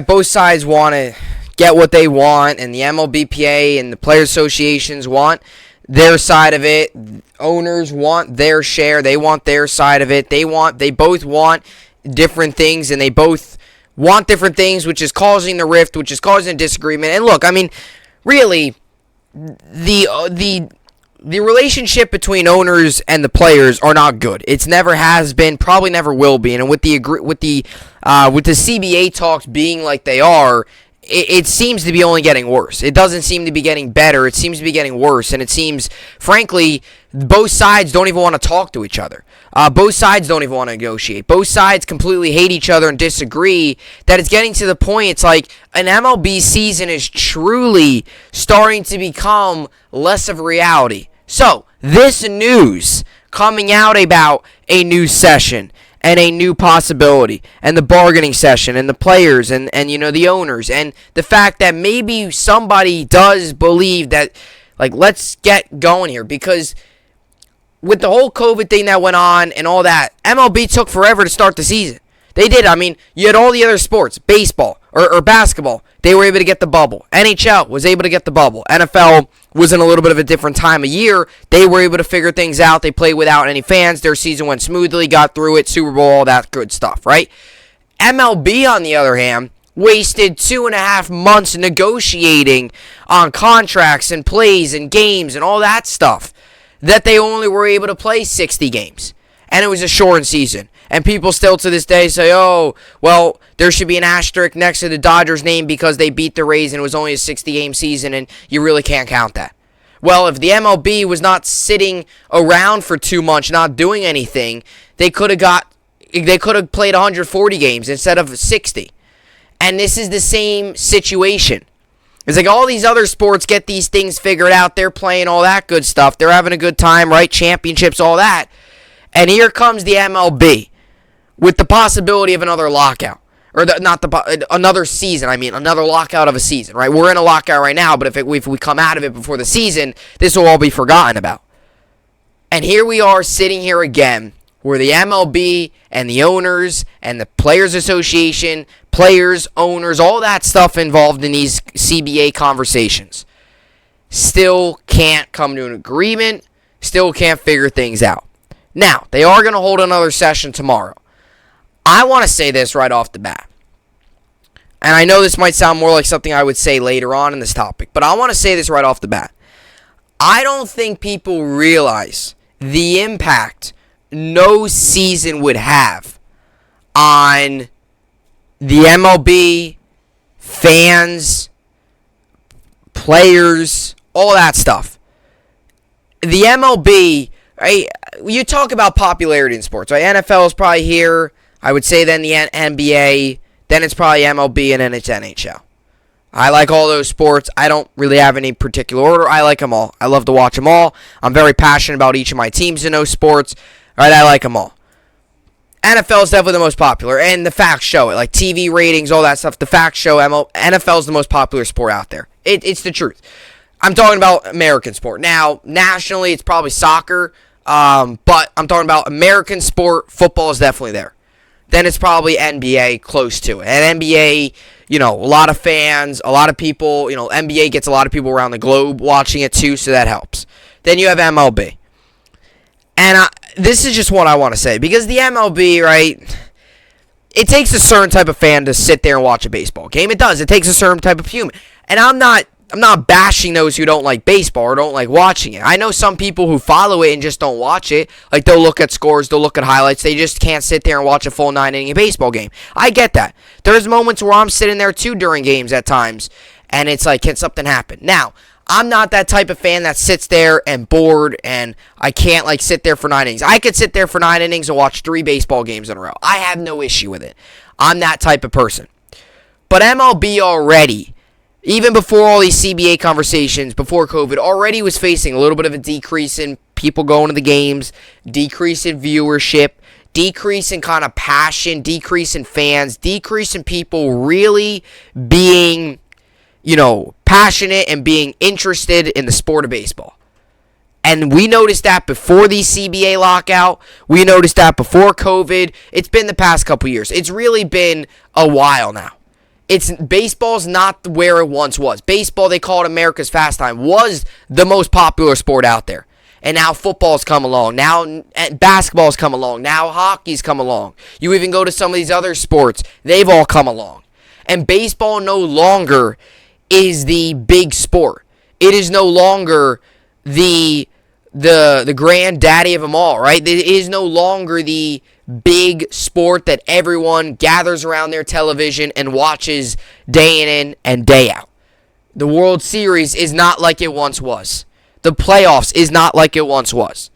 both sides want to get what they want, and the MLBPA and the Players Associations want their side of it. Owners want their share. They want their side of it. They both want different things, and they both want different things, which is causing the rift, which is causing a disagreement. And look, I mean, really, the relationship between owners and the players are not good. It's never has been, probably never will be. And with the CBA talks being like they are, it seems to be only getting worse. It doesn't seem to be getting better. It seems to be getting worse. And it seems, frankly, both sides don't even want to talk to each other. Both sides don't even want to negotiate. Both sides completely hate each other and disagree, that it's getting to the point, it's like an MLB season is truly starting to become less of a reality. So, this news coming out about a new session and a new possibility, and the bargaining session, and the players, and you know, the owners, and the fact that maybe somebody does believe that, like, let's get going here, because with the whole COVID thing that went on and all that, MLB took forever to start the season. They did. I mean, you had all the other sports, baseball or basketball, they were able to get the bubble. NHL was able to get the bubble. NFL was in a little bit of a different time of year. They were able to figure things out. They played without any fans. Their season went smoothly, got through it, Super Bowl, all that good stuff, right? MLB, on the other hand, wasted 2.5 months negotiating on contracts and plays and games and all that stuff. that they only were able to play 60 games. And it was a shortened season. And people still to this day say, oh, well, there should be an asterisk next to the Dodgers' name because they beat the Rays and it was only a 60-game season and you really can't count that. Well, if the MLB was not sitting around for 2 months not doing anything, they could have played 140 games instead of 60. And this is the same situation. It's like all these other sports get these things figured out. They're playing all that good stuff. They're having a good time, right? Championships, all that. And here comes the MLB with the possibility of another lockout. Or another season, another lockout of a season, right? We're in a lockout right now, but if we come out of it before the season, this will all be forgotten about. And here we are sitting here again, where the MLB and the owners and the Players Association, players, owners, all that stuff involved in these CBA conversations still can't come to an agreement, still can't figure things out. Now, they are going to hold another session tomorrow. I want to say this right off the bat. And I know this might sound more like something I would say later on in this topic, but I want to say this right off the bat. I don't think people realize the impact no season would have on the MLB, fans, players, all that stuff. The MLB, right? You talk about popularity in sports, right? NFL is probably here. I would say then the NBA, then it's probably MLB, and then it's NHL. I like all those sports. I don't really have any particular order. I like them all. I love to watch them all. I'm very passionate about each of my teams in those sports. Right? I like them all. NFL is definitely the most popular, and the facts show it. Like TV ratings, all that stuff. The facts show NFL is the most popular sport out there. It's the truth. I'm talking about American sport. Now, nationally, it's probably soccer, but I'm talking about American sport. Football is definitely there. Then it's probably NBA close to it. And NBA, a lot of fans, a lot of people, NBA gets a lot of people around the globe watching it too, so that helps. Then you have MLB. And this is just what I want to say. Because the MLB, right, it takes a certain type of fan to sit there and watch a baseball game. It does. It takes a certain type of human. And I'm not bashing those who don't like baseball or don't like watching it. I know some people who follow it and just don't watch it. Like, they'll look at scores, they'll look at highlights. They just can't sit there and watch a full 9-inning baseball game. I get that. There's moments where I'm sitting there, too, during games at times, and it's like, can something happen? Now, I'm not that type of fan that sits there and bored, and I can't, sit there for 9 innings. I could sit there for 9 innings and watch 3 baseball games in a row. I have no issue with it. I'm that type of person. But MLB already, even before all these CBA conversations, before COVID, already was facing a little bit of a decrease in people going to the games, decrease in viewership, decrease in kind of passion, decrease in fans, decrease in people really being, passionate and being interested in the sport of baseball. And we noticed that before the CBA lockout. We noticed that before COVID. It's been the past couple years. It's really been a while now. Baseball's not where it once was. Baseball, they call it America's pastime, was the most popular sport out there. And now football's come along. Now basketball's come along. Now hockey's come along. You even go to some of these other sports. They've all come along. And baseball no longer is the big sport. It is no longer the granddaddy of them all, right? It is no longer the big sport that everyone gathers around their television and watches day in and day out. The World Series is not like it once was. The playoffs is not like it once was.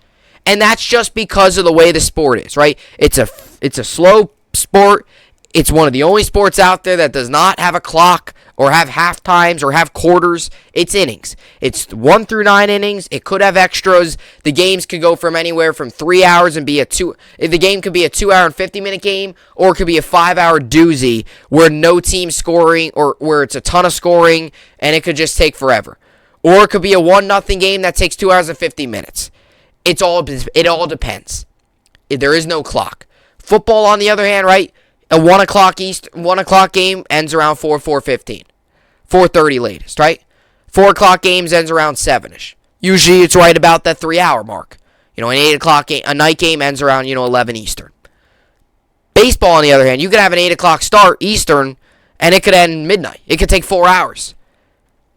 And that's just because of the way the sport is, right? It's a slow sport. It's one of the only sports out there that does not have a clock or have half times or have quarters. It's innings. It's 1 through 9 innings. It could have extras. The games could go from anywhere from 3 hours and be the game could be a 2 hour and 50-minute game, or it could be a 5-hour doozy where no team scoring, or where it's a ton of scoring and it could just take forever. Or it could be a 1-0 game that takes 2 hours and 50 minutes. It all depends. There is no clock. Football, on the other hand, right? A 1 o'clock game ends around 4:15. 4:30 latest, right? 4 o'clock games ends around 7-ish. Usually it's right about that 3-hour mark. An 8 o'clock game, a night game ends around, 11 Eastern. Baseball, on the other hand, you could have an 8 o'clock start Eastern, and it could end midnight. It could take 4 hours.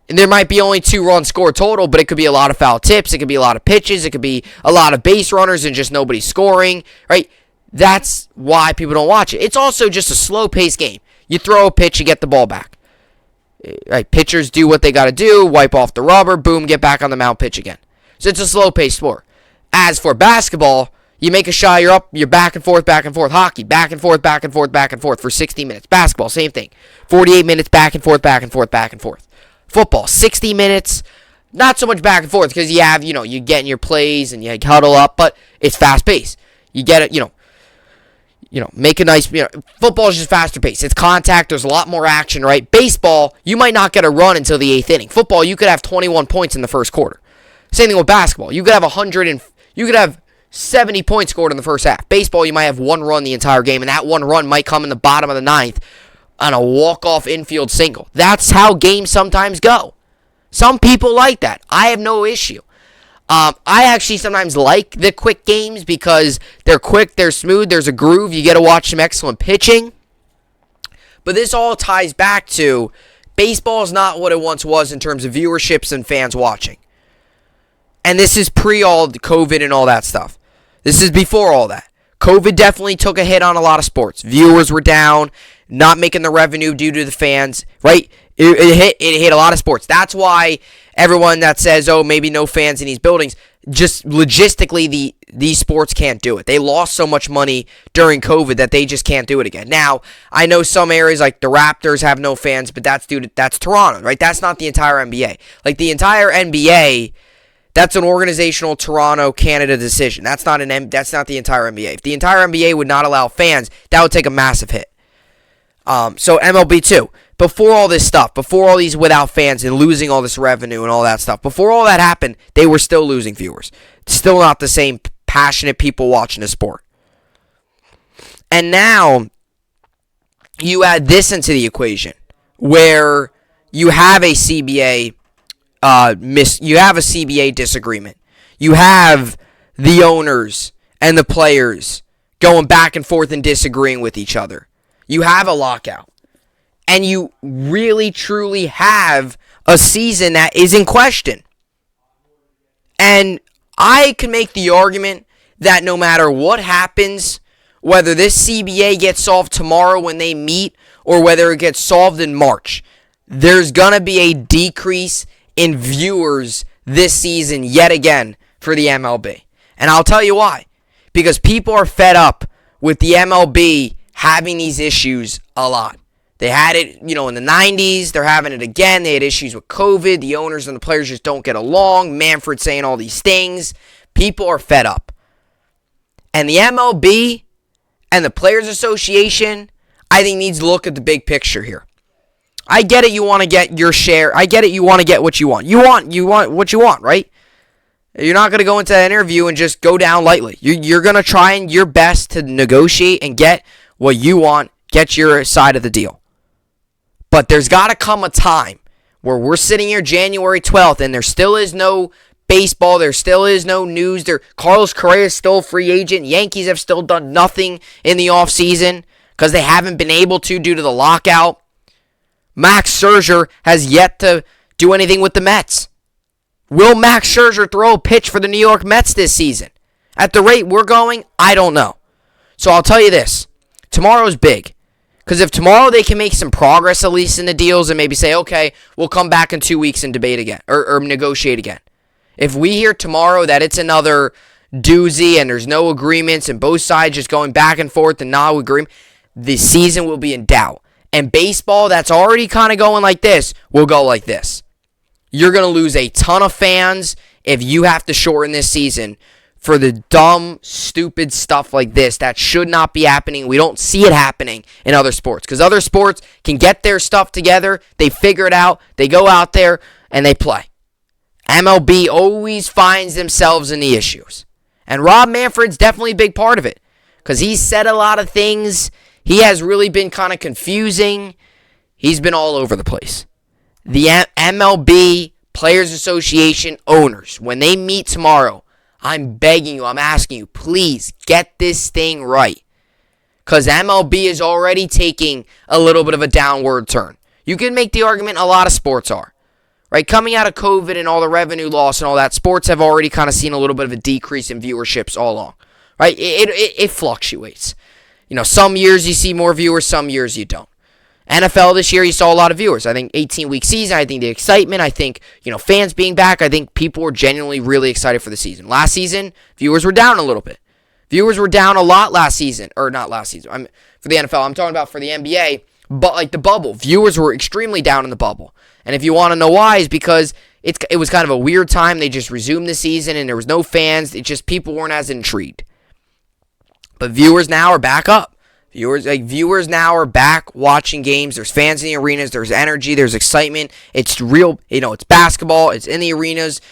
And there might be only 2 runs scored total, but it could be a lot of foul tips. It could be a lot of pitches. It could be a lot of base runners and just nobody scoring, right? That's why people don't watch it. It's also just a slow-paced game. You throw a pitch, you get the ball back. Right? Pitchers do what they got to do, wipe off the rubber, boom, get back on the mound, pitch again. So it's a slow-paced sport. As for basketball, you make a shot, you're up, you're back and forth, back and forth. Hockey, back and forth, back and forth, back and forth for 60 minutes. Basketball, same thing. 48 minutes, back and forth, back and forth, back and forth. Football, 60 minutes, not so much back and forth because you have, you get in your plays and you huddle up, but it's fast-paced. You get it, make a nice, football is just faster paced. It's contact. There's a lot more action, right? Baseball, you might not get a run until the 8th inning. Football, you could have 21 points in the first quarter. Same thing with basketball. You could have 70 points scored in the first half. Baseball, you might have 1 run the entire game, and that 1 run might come in the bottom of the 9th on a walk-off infield single. That's how games sometimes go. Some people like that. I have no issue. I actually sometimes like the quick games because they're quick, they're smooth, there's a groove, you get to watch some excellent pitching. But this all ties back to baseball is not what it once was in terms of viewerships and fans watching. And this is pre all the COVID and all that stuff. This is before all that. COVID definitely took a hit on a lot of sports. Viewers were down, not making the revenue due to the fans, right? It hit a lot of sports. That's why everyone that says, oh, maybe no fans in these buildings, just logistically, these sports can't do it. They lost so much money during COVID that they just can't do it again. Now, I know some areas like the Raptors have no fans, but that's Toronto, right? That's not the entire NBA. Like the entire NBA, that's an organizational Toronto, Canada decision. That's not the entire NBA. If the entire NBA would not allow fans, that would take a massive hit. So MLB too. Before all this stuff, before all these without fans and losing all this revenue and all that stuff, before all that happened, they were still losing viewers. Still not the same passionate people watching the sport. And now you add this into the equation where you have a CBA disagreement. You have the owners and the players going back and forth and disagreeing with each other. You have a lockout. And you really, truly have a season that is in question. And I can make the argument that no matter what happens, whether this CBA gets solved tomorrow when they meet or whether it gets solved in March, there's going to be a decrease in viewers this season yet again for the MLB. And I'll tell you why. Because people are fed up with the MLB having these issues a lot. They had it, in the 90s. They're having it again. They had issues with COVID. The owners and the players just don't get along. Manfred saying all these things. People are fed up. And the MLB and the Players Association, I think, needs to look at the big picture here. I get it. You want to get your share. I get it. You want to get what you want. You want what you want, right? You're not going to go into that interview and just go down lightly. You're going to try your best to negotiate and get what you want. Get your side of the deal. But there's got to come a time where we're sitting here January 12th and there still is no baseball. There still is no news. Carlos Correa is still a free agent. Yankees have still done nothing in the offseason because they haven't been able to due to the lockout. Max Scherzer has yet to do anything with the Mets. Will Max Scherzer throw a pitch for the New York Mets this season? At the rate we're going, I don't know. So I'll tell you this. Tomorrow's big. Because if tomorrow they can make some progress at least in the deals and maybe say, okay, we'll come back in 2 weeks and debate again or negotiate again. If we hear tomorrow that it's another doozy and there's no agreements and both sides just going back and forth and no agreement, the season will be in doubt. And baseball that's already kind of going like this will go like this. You're going to lose a ton of fans if you have to shorten this season for the dumb, stupid stuff like this that should not be happening. We don't see it happening in other sports because other sports can get their stuff together. They figure it out. They go out there and they play. MLB always finds themselves in the issues. And Rob Manfred's definitely a big part of it because he's said a lot of things. He has really been kind of confusing. He's been all over the place. The MLB Players Association owners, when they meet tomorrow, I'm begging you, I'm asking you, please get this thing right. Because MLB is already taking a little bit of a downward turn. You can make the argument a lot of sports are. right? Coming out of COVID and all the revenue loss and all that, sports have already kind of seen a little bit of a decrease in viewerships all along, right? It fluctuates. Some years you see more viewers, some years you don't. NFL this year, you saw a lot of viewers. I think 18-week season, I think the excitement, I think, fans being back, I think people were genuinely really excited for the season. Last season, viewers were down a little bit. Viewers were down a lot last season, or not last season, for the NFL. I'm talking about for the NBA, but like the bubble. Viewers were extremely down in the bubble. And if you want to know why, it's because it was kind of a weird time. They just resumed the season, and there was no fans. It just, people weren't as intrigued. But viewers now are back up. Viewers now are back watching games. There's fans in the arenas. There's energy. There's excitement. It's real. It's basketball. It's in the arenas.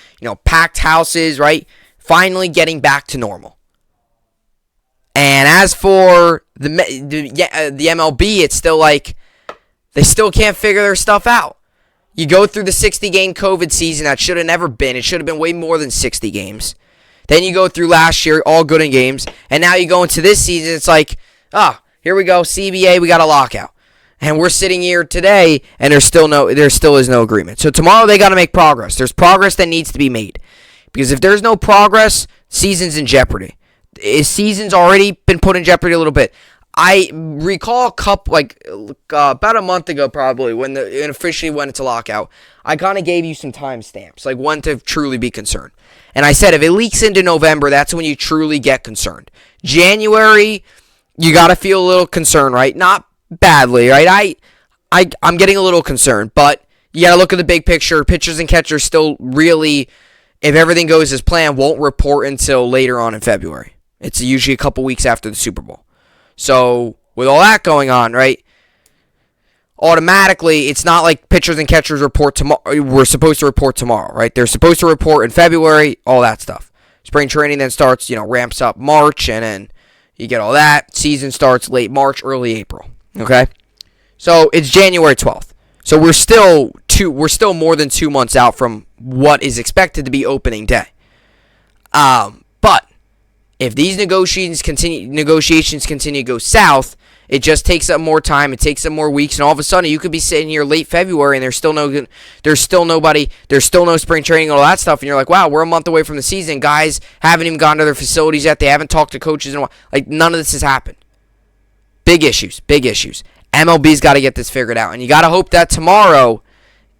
Packed houses, right? Finally getting back to normal. And as for the MLB, it's still like they still can't figure their stuff out. You go through the 60-game COVID season that should have never been. It should have been way more than 60 games. Then you go through last year, all good in games. And now you go into this season, it's like, here we go, CBA, we got a lockout. And we're sitting here today, and there still is no agreement. So tomorrow they got to make progress. There's progress that needs to be made. Because if there's no progress, season's in jeopardy. Season's already been put in jeopardy a little bit. I recall about a month ago probably when it officially went into lockout, I kind of gave you some timestamps, like when to truly be concerned. And I said if it leaks into November, that's when you truly get concerned. January, you got to feel a little concerned, right? Not badly, right? I'm getting a little concerned, but you got to look at the big picture. Pitchers and catchers still really, if everything goes as planned, won't report until later on in February. It's usually a couple weeks after the Super Bowl. So, with all that going on, right, automatically, it's not like pitchers and catchers report tomorrow. We're supposed to report tomorrow, right? They're supposed to report in February, all that stuff. Spring training then starts, ramps up March, and then you get all that. Season starts late March, early April, okay? So, it's January 12th. So, we're still more than 2 months out from what is expected to be opening day. But if these negotiations continue to go south, it just takes up more time. It takes up more weeks, and all of a sudden you could be sitting here late February, and there's still no spring training, and all that stuff, and you're like, wow, we're a month away from the season. Guys haven't even gone to their facilities yet. They haven't talked to coaches in a while. Like, none of this has happened. Big issues. MLB's got to get this figured out, and you got to hope that tomorrow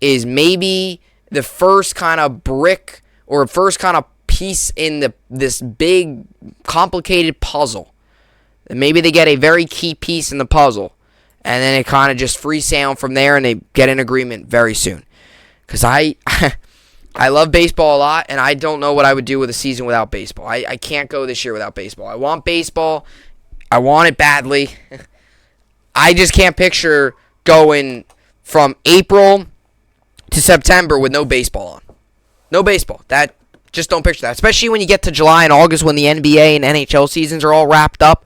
is maybe the first kind of brick or first kind of piece in this big, complicated puzzle. And maybe they get a very key piece in the puzzle, and then it kind of just free sail from there, and they get an agreement very soon. Because I love baseball a lot, and I don't know what I would do with a season without baseball. I can't go this year without baseball. I want baseball. I want it badly. I just can't picture going from April to September with no baseball on. No baseball. Just don't picture that. Especially when you get to July and August when the NBA and NHL seasons are all wrapped up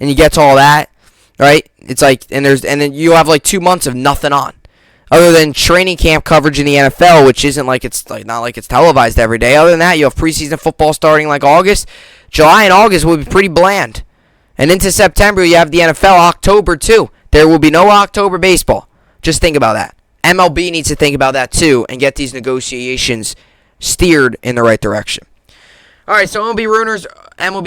and you get to all that, right? It's like, and then you have like 2 months of nothing on. Other than training camp coverage in the NFL, which isn't like not like it's televised every day. Other than that, you have preseason football starting like August. July and August will be pretty bland. And into September, you have the NFL. October, too. There will be no October baseball. Just think about that. MLB needs to think about that, too, and get these negotiations steered in the right direction. All right, so MLB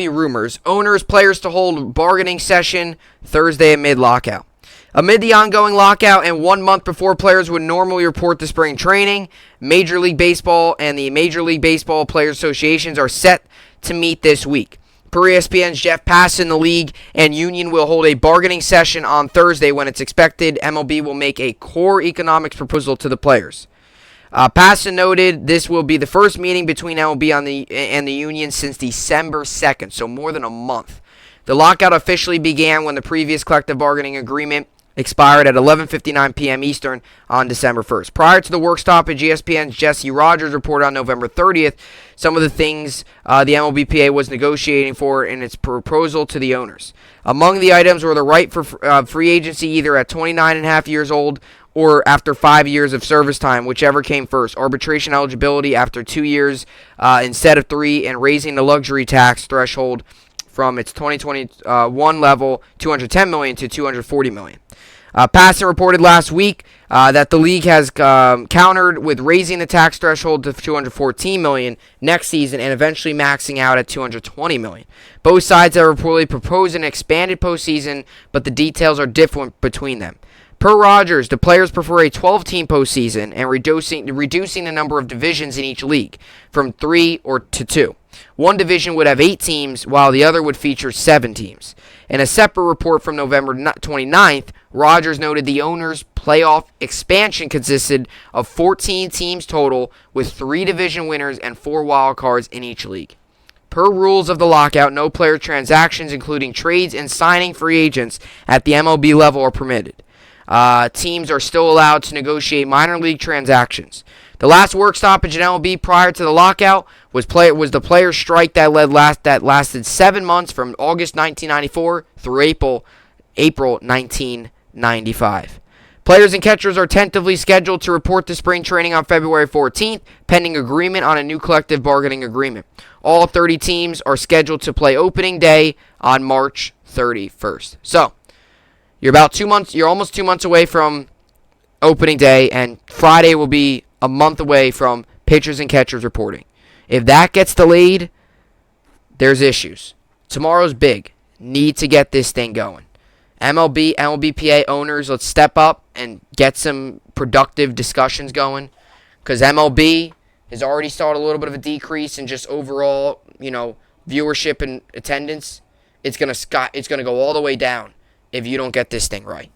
rumors. Owners, players to hold bargaining session Thursday amid lockout. Amid the ongoing lockout and 1 month before players would normally report to spring training, Major League Baseball and the Major League Baseball Players Associations are set to meet this week. Per ESPN's Jeff Passan, the league and union will hold a bargaining session on Thursday when it's expected MLB will make a core economics proposal to the players. Passan noted this will be the first meeting between MLB and the union since December 2nd, so more than a month. The lockout officially began when the previous collective bargaining agreement expired at 11:59 p.m. Eastern on December 1st. Prior to the work stoppage, ESPN's Jesse Rogers reported on November 30th some of the things the MLBPA was negotiating for in its proposal to the owners. Among the items were the right for free agency either at 29 and a half years old or after 5 years of service time, whichever came first, arbitration eligibility after 2 years instead of 3, and raising the luxury tax threshold from its 2021 level, $210 million to $240 million. Passan reported last week that the league has countered with raising the tax threshold to $214 million next season and eventually maxing out at $220 million. Both sides have reportedly proposed an expanded postseason, but the details are different between them. Per Rogers, the players prefer a 12-team postseason and reducing the number of divisions in each league from 3 to 2. One division would have 8 teams, while the other would feature 7 teams. In a separate report from November 29th, Rogers noted the owners' playoff expansion consisted of 14 teams total, with 3 division winners and 4 wild cards in each league. Per rules of the lockout, no player transactions, including trades and signing free agents at the MLB level, are permitted. Teams are still allowed to negotiate minor league transactions. The last work stoppage in MLB prior to the lockout was the players' strike that lasted 7 months from August 1994 through April 1995. Players and catchers are tentatively scheduled to report to spring training on February 14th, pending agreement on a new collective bargaining agreement. All 30 teams are scheduled to play opening day on March 31st. So, you're almost 2 months away from opening day, and Friday will be a month away from pitchers and catchers reporting. If that gets delayed, there's issues. Tomorrow's big. Need to get this thing going. MLB, MLBPA owners, let's step up and get some productive discussions going, because MLB has already started a little bit of a decrease in just overall, viewership and attendance. It's gonna go all the way down if you don't get this thing right.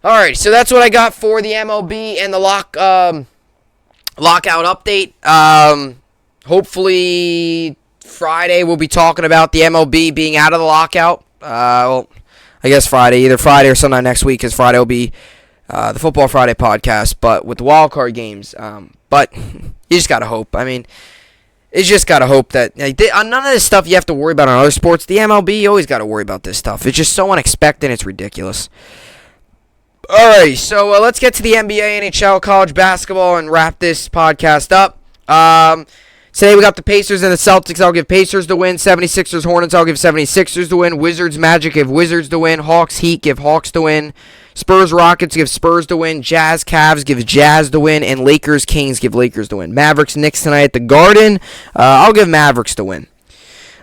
Alright, so that's what I got for the MLB and the lockout update. Hopefully Friday we'll be talking about the MLB being out of the lockout. I guess either Friday or sometime next week, because Friday will be the Football Friday podcast, but with the wild card games. But you just gotta hope. I mean, it's just gotta hope that none of this stuff you have to worry about on other sports. The MLB, you always gotta worry about this stuff. It's just so unexpected. It's ridiculous. Alright, so let's get to the NBA, NHL, college basketball, and wrap this podcast up. Today we got the Pacers and the Celtics. I'll give Pacers the win. 76ers, Hornets, I'll give 76ers the win. Wizards, Magic, give Wizards the win. Hawks, Heat, give Hawks the win. Spurs, Rockets, give Spurs the win. Jazz, Cavs, give Jazz the win. And Lakers, Kings, give Lakers the win. Mavericks, Knicks tonight at the Garden. I'll give Mavericks the win.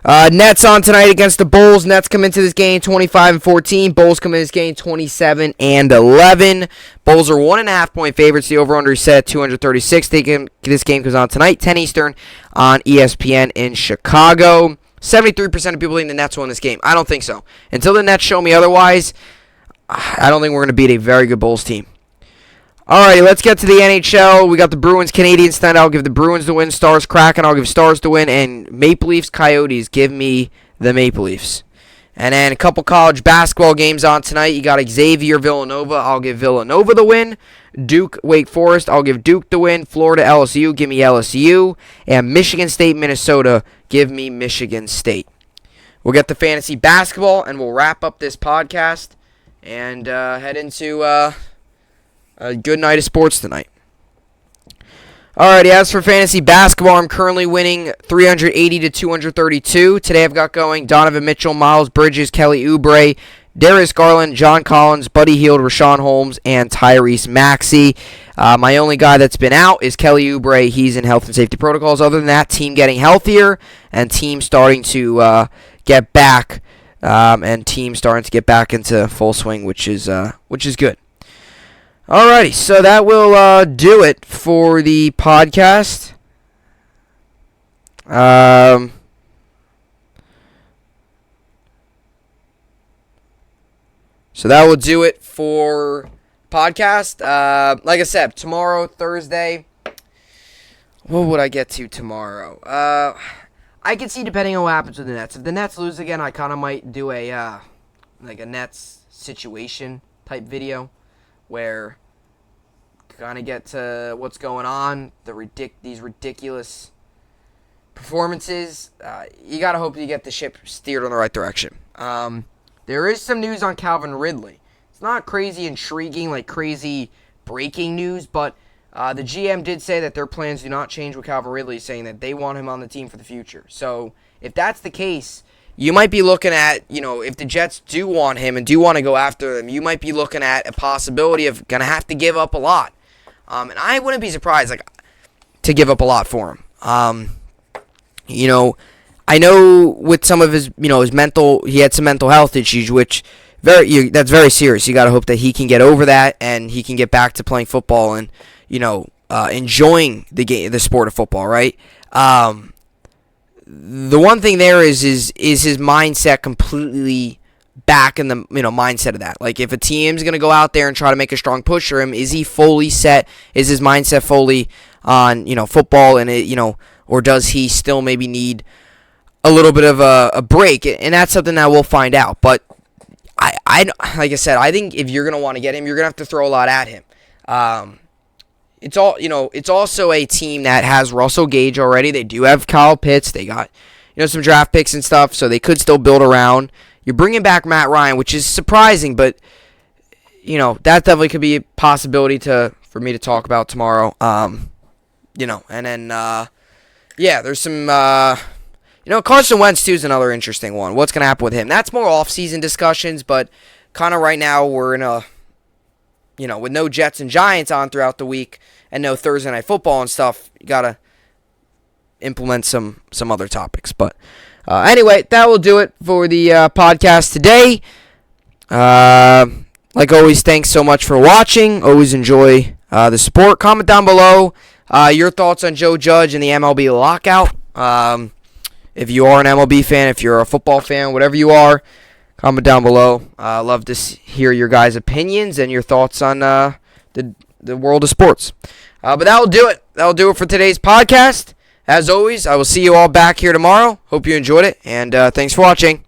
Nets on tonight against the Bulls. Nets come into this game 25-14. Bulls come into this game 27-11. Bulls are 1.5-point favorites. The over/under is set at 236. This game comes on tonight, 10 Eastern, on ESPN in Chicago. 73% of people think the Nets won this game. I don't think so. Until the Nets show me otherwise, I don't think we're going to beat a very good Bulls team. Alrighty, let's get to the NHL. We got the Bruins, Canadiens tonight. I'll give the Bruins the win. Stars, Kraken, I'll give Stars the win. And Maple Leafs, Coyotes, give me the Maple Leafs. And then a couple college basketball games on tonight. You got Xavier, Villanova. I'll give Villanova the win. Duke, Wake Forest. I'll give Duke the win. Florida, LSU. Give me LSU. And Michigan State, Minnesota. Give me Michigan State. We'll get to fantasy basketball, and we'll wrap up this podcast and head into a good night of sports tonight. Alrighty, as for fantasy basketball, I'm currently winning 380 to 232. Today I've got going Donovan Mitchell, Miles Bridges, Kelly Oubre, Darius Garland, John Collins, Buddy Hield, Rashawn Holmes, and Tyrese Maxey. My only guy that's been out is Kelly Oubre. He's in health and safety protocols. Other than that, team getting healthier and team starting to get back, and team starting to get back into full swing, which is good. Alrighty, so that will do it for the podcast. So that will do it for podcast. Like I said, tomorrow, Thursday, what would I get to tomorrow? I can see, depending on what happens with the Nets. If the Nets lose again, I kind of might do a Nets situation type video where kind of get to what's going on, these ridiculous performances. You got to hope you get the ship steered in the right direction. There is some news on Calvin Ridley. It's not crazy intriguing, like crazy breaking news, but the GM did say that their plans do not change with Calvin Ridley, saying that they want him on the team for the future. So if that's the case, you might be looking at, if the Jets do want him and do want to go after him, you might be looking at a possibility of going to have to give up a lot. And I wouldn't be surprised to give up a lot for him. I know with some of his, his he had some mental health issues, which that's very serious. You got to hope that he can get over that and he can get back to playing football and, enjoying the sport of football, right? The one thing there is his mindset completely back in the mindset of that. Like, if a team's going to go out there and try to make a strong push for him, is he fully set? Is his mindset fully on football, and or does he still maybe need a little bit of a break? And that's something that we'll find out. But I like I said, I think if you're going to want to get him, you're going to have to throw a lot at him. It's also a team that has Russell Gage already. They do have Kyle Pitts. They got, some draft picks and stuff, so they could still build around. You're bringing back Matt Ryan, which is surprising, but, that definitely could be a possibility for me to talk about tomorrow. And then, there's some, Carson Wentz, too, is another interesting one. What's going to happen with him? That's more off-season discussions, but kind of right now we're in a, with no Jets and Giants on throughout the week and no Thursday Night Football and stuff, you got to implement some other topics. But anyway, that will do it for the podcast today. Like always, thanks so much for watching. Always enjoy the support. Comment down below your thoughts on Joe Judge and the MLB lockout. If you are an MLB fan, if you're a football fan, whatever you are, comment down below. Love to hear your guys' opinions and your thoughts on the world of sports. But that'll do it. That'll do it for today's podcast. As always, I will see you all back here tomorrow. Hope you enjoyed it, and thanks for watching.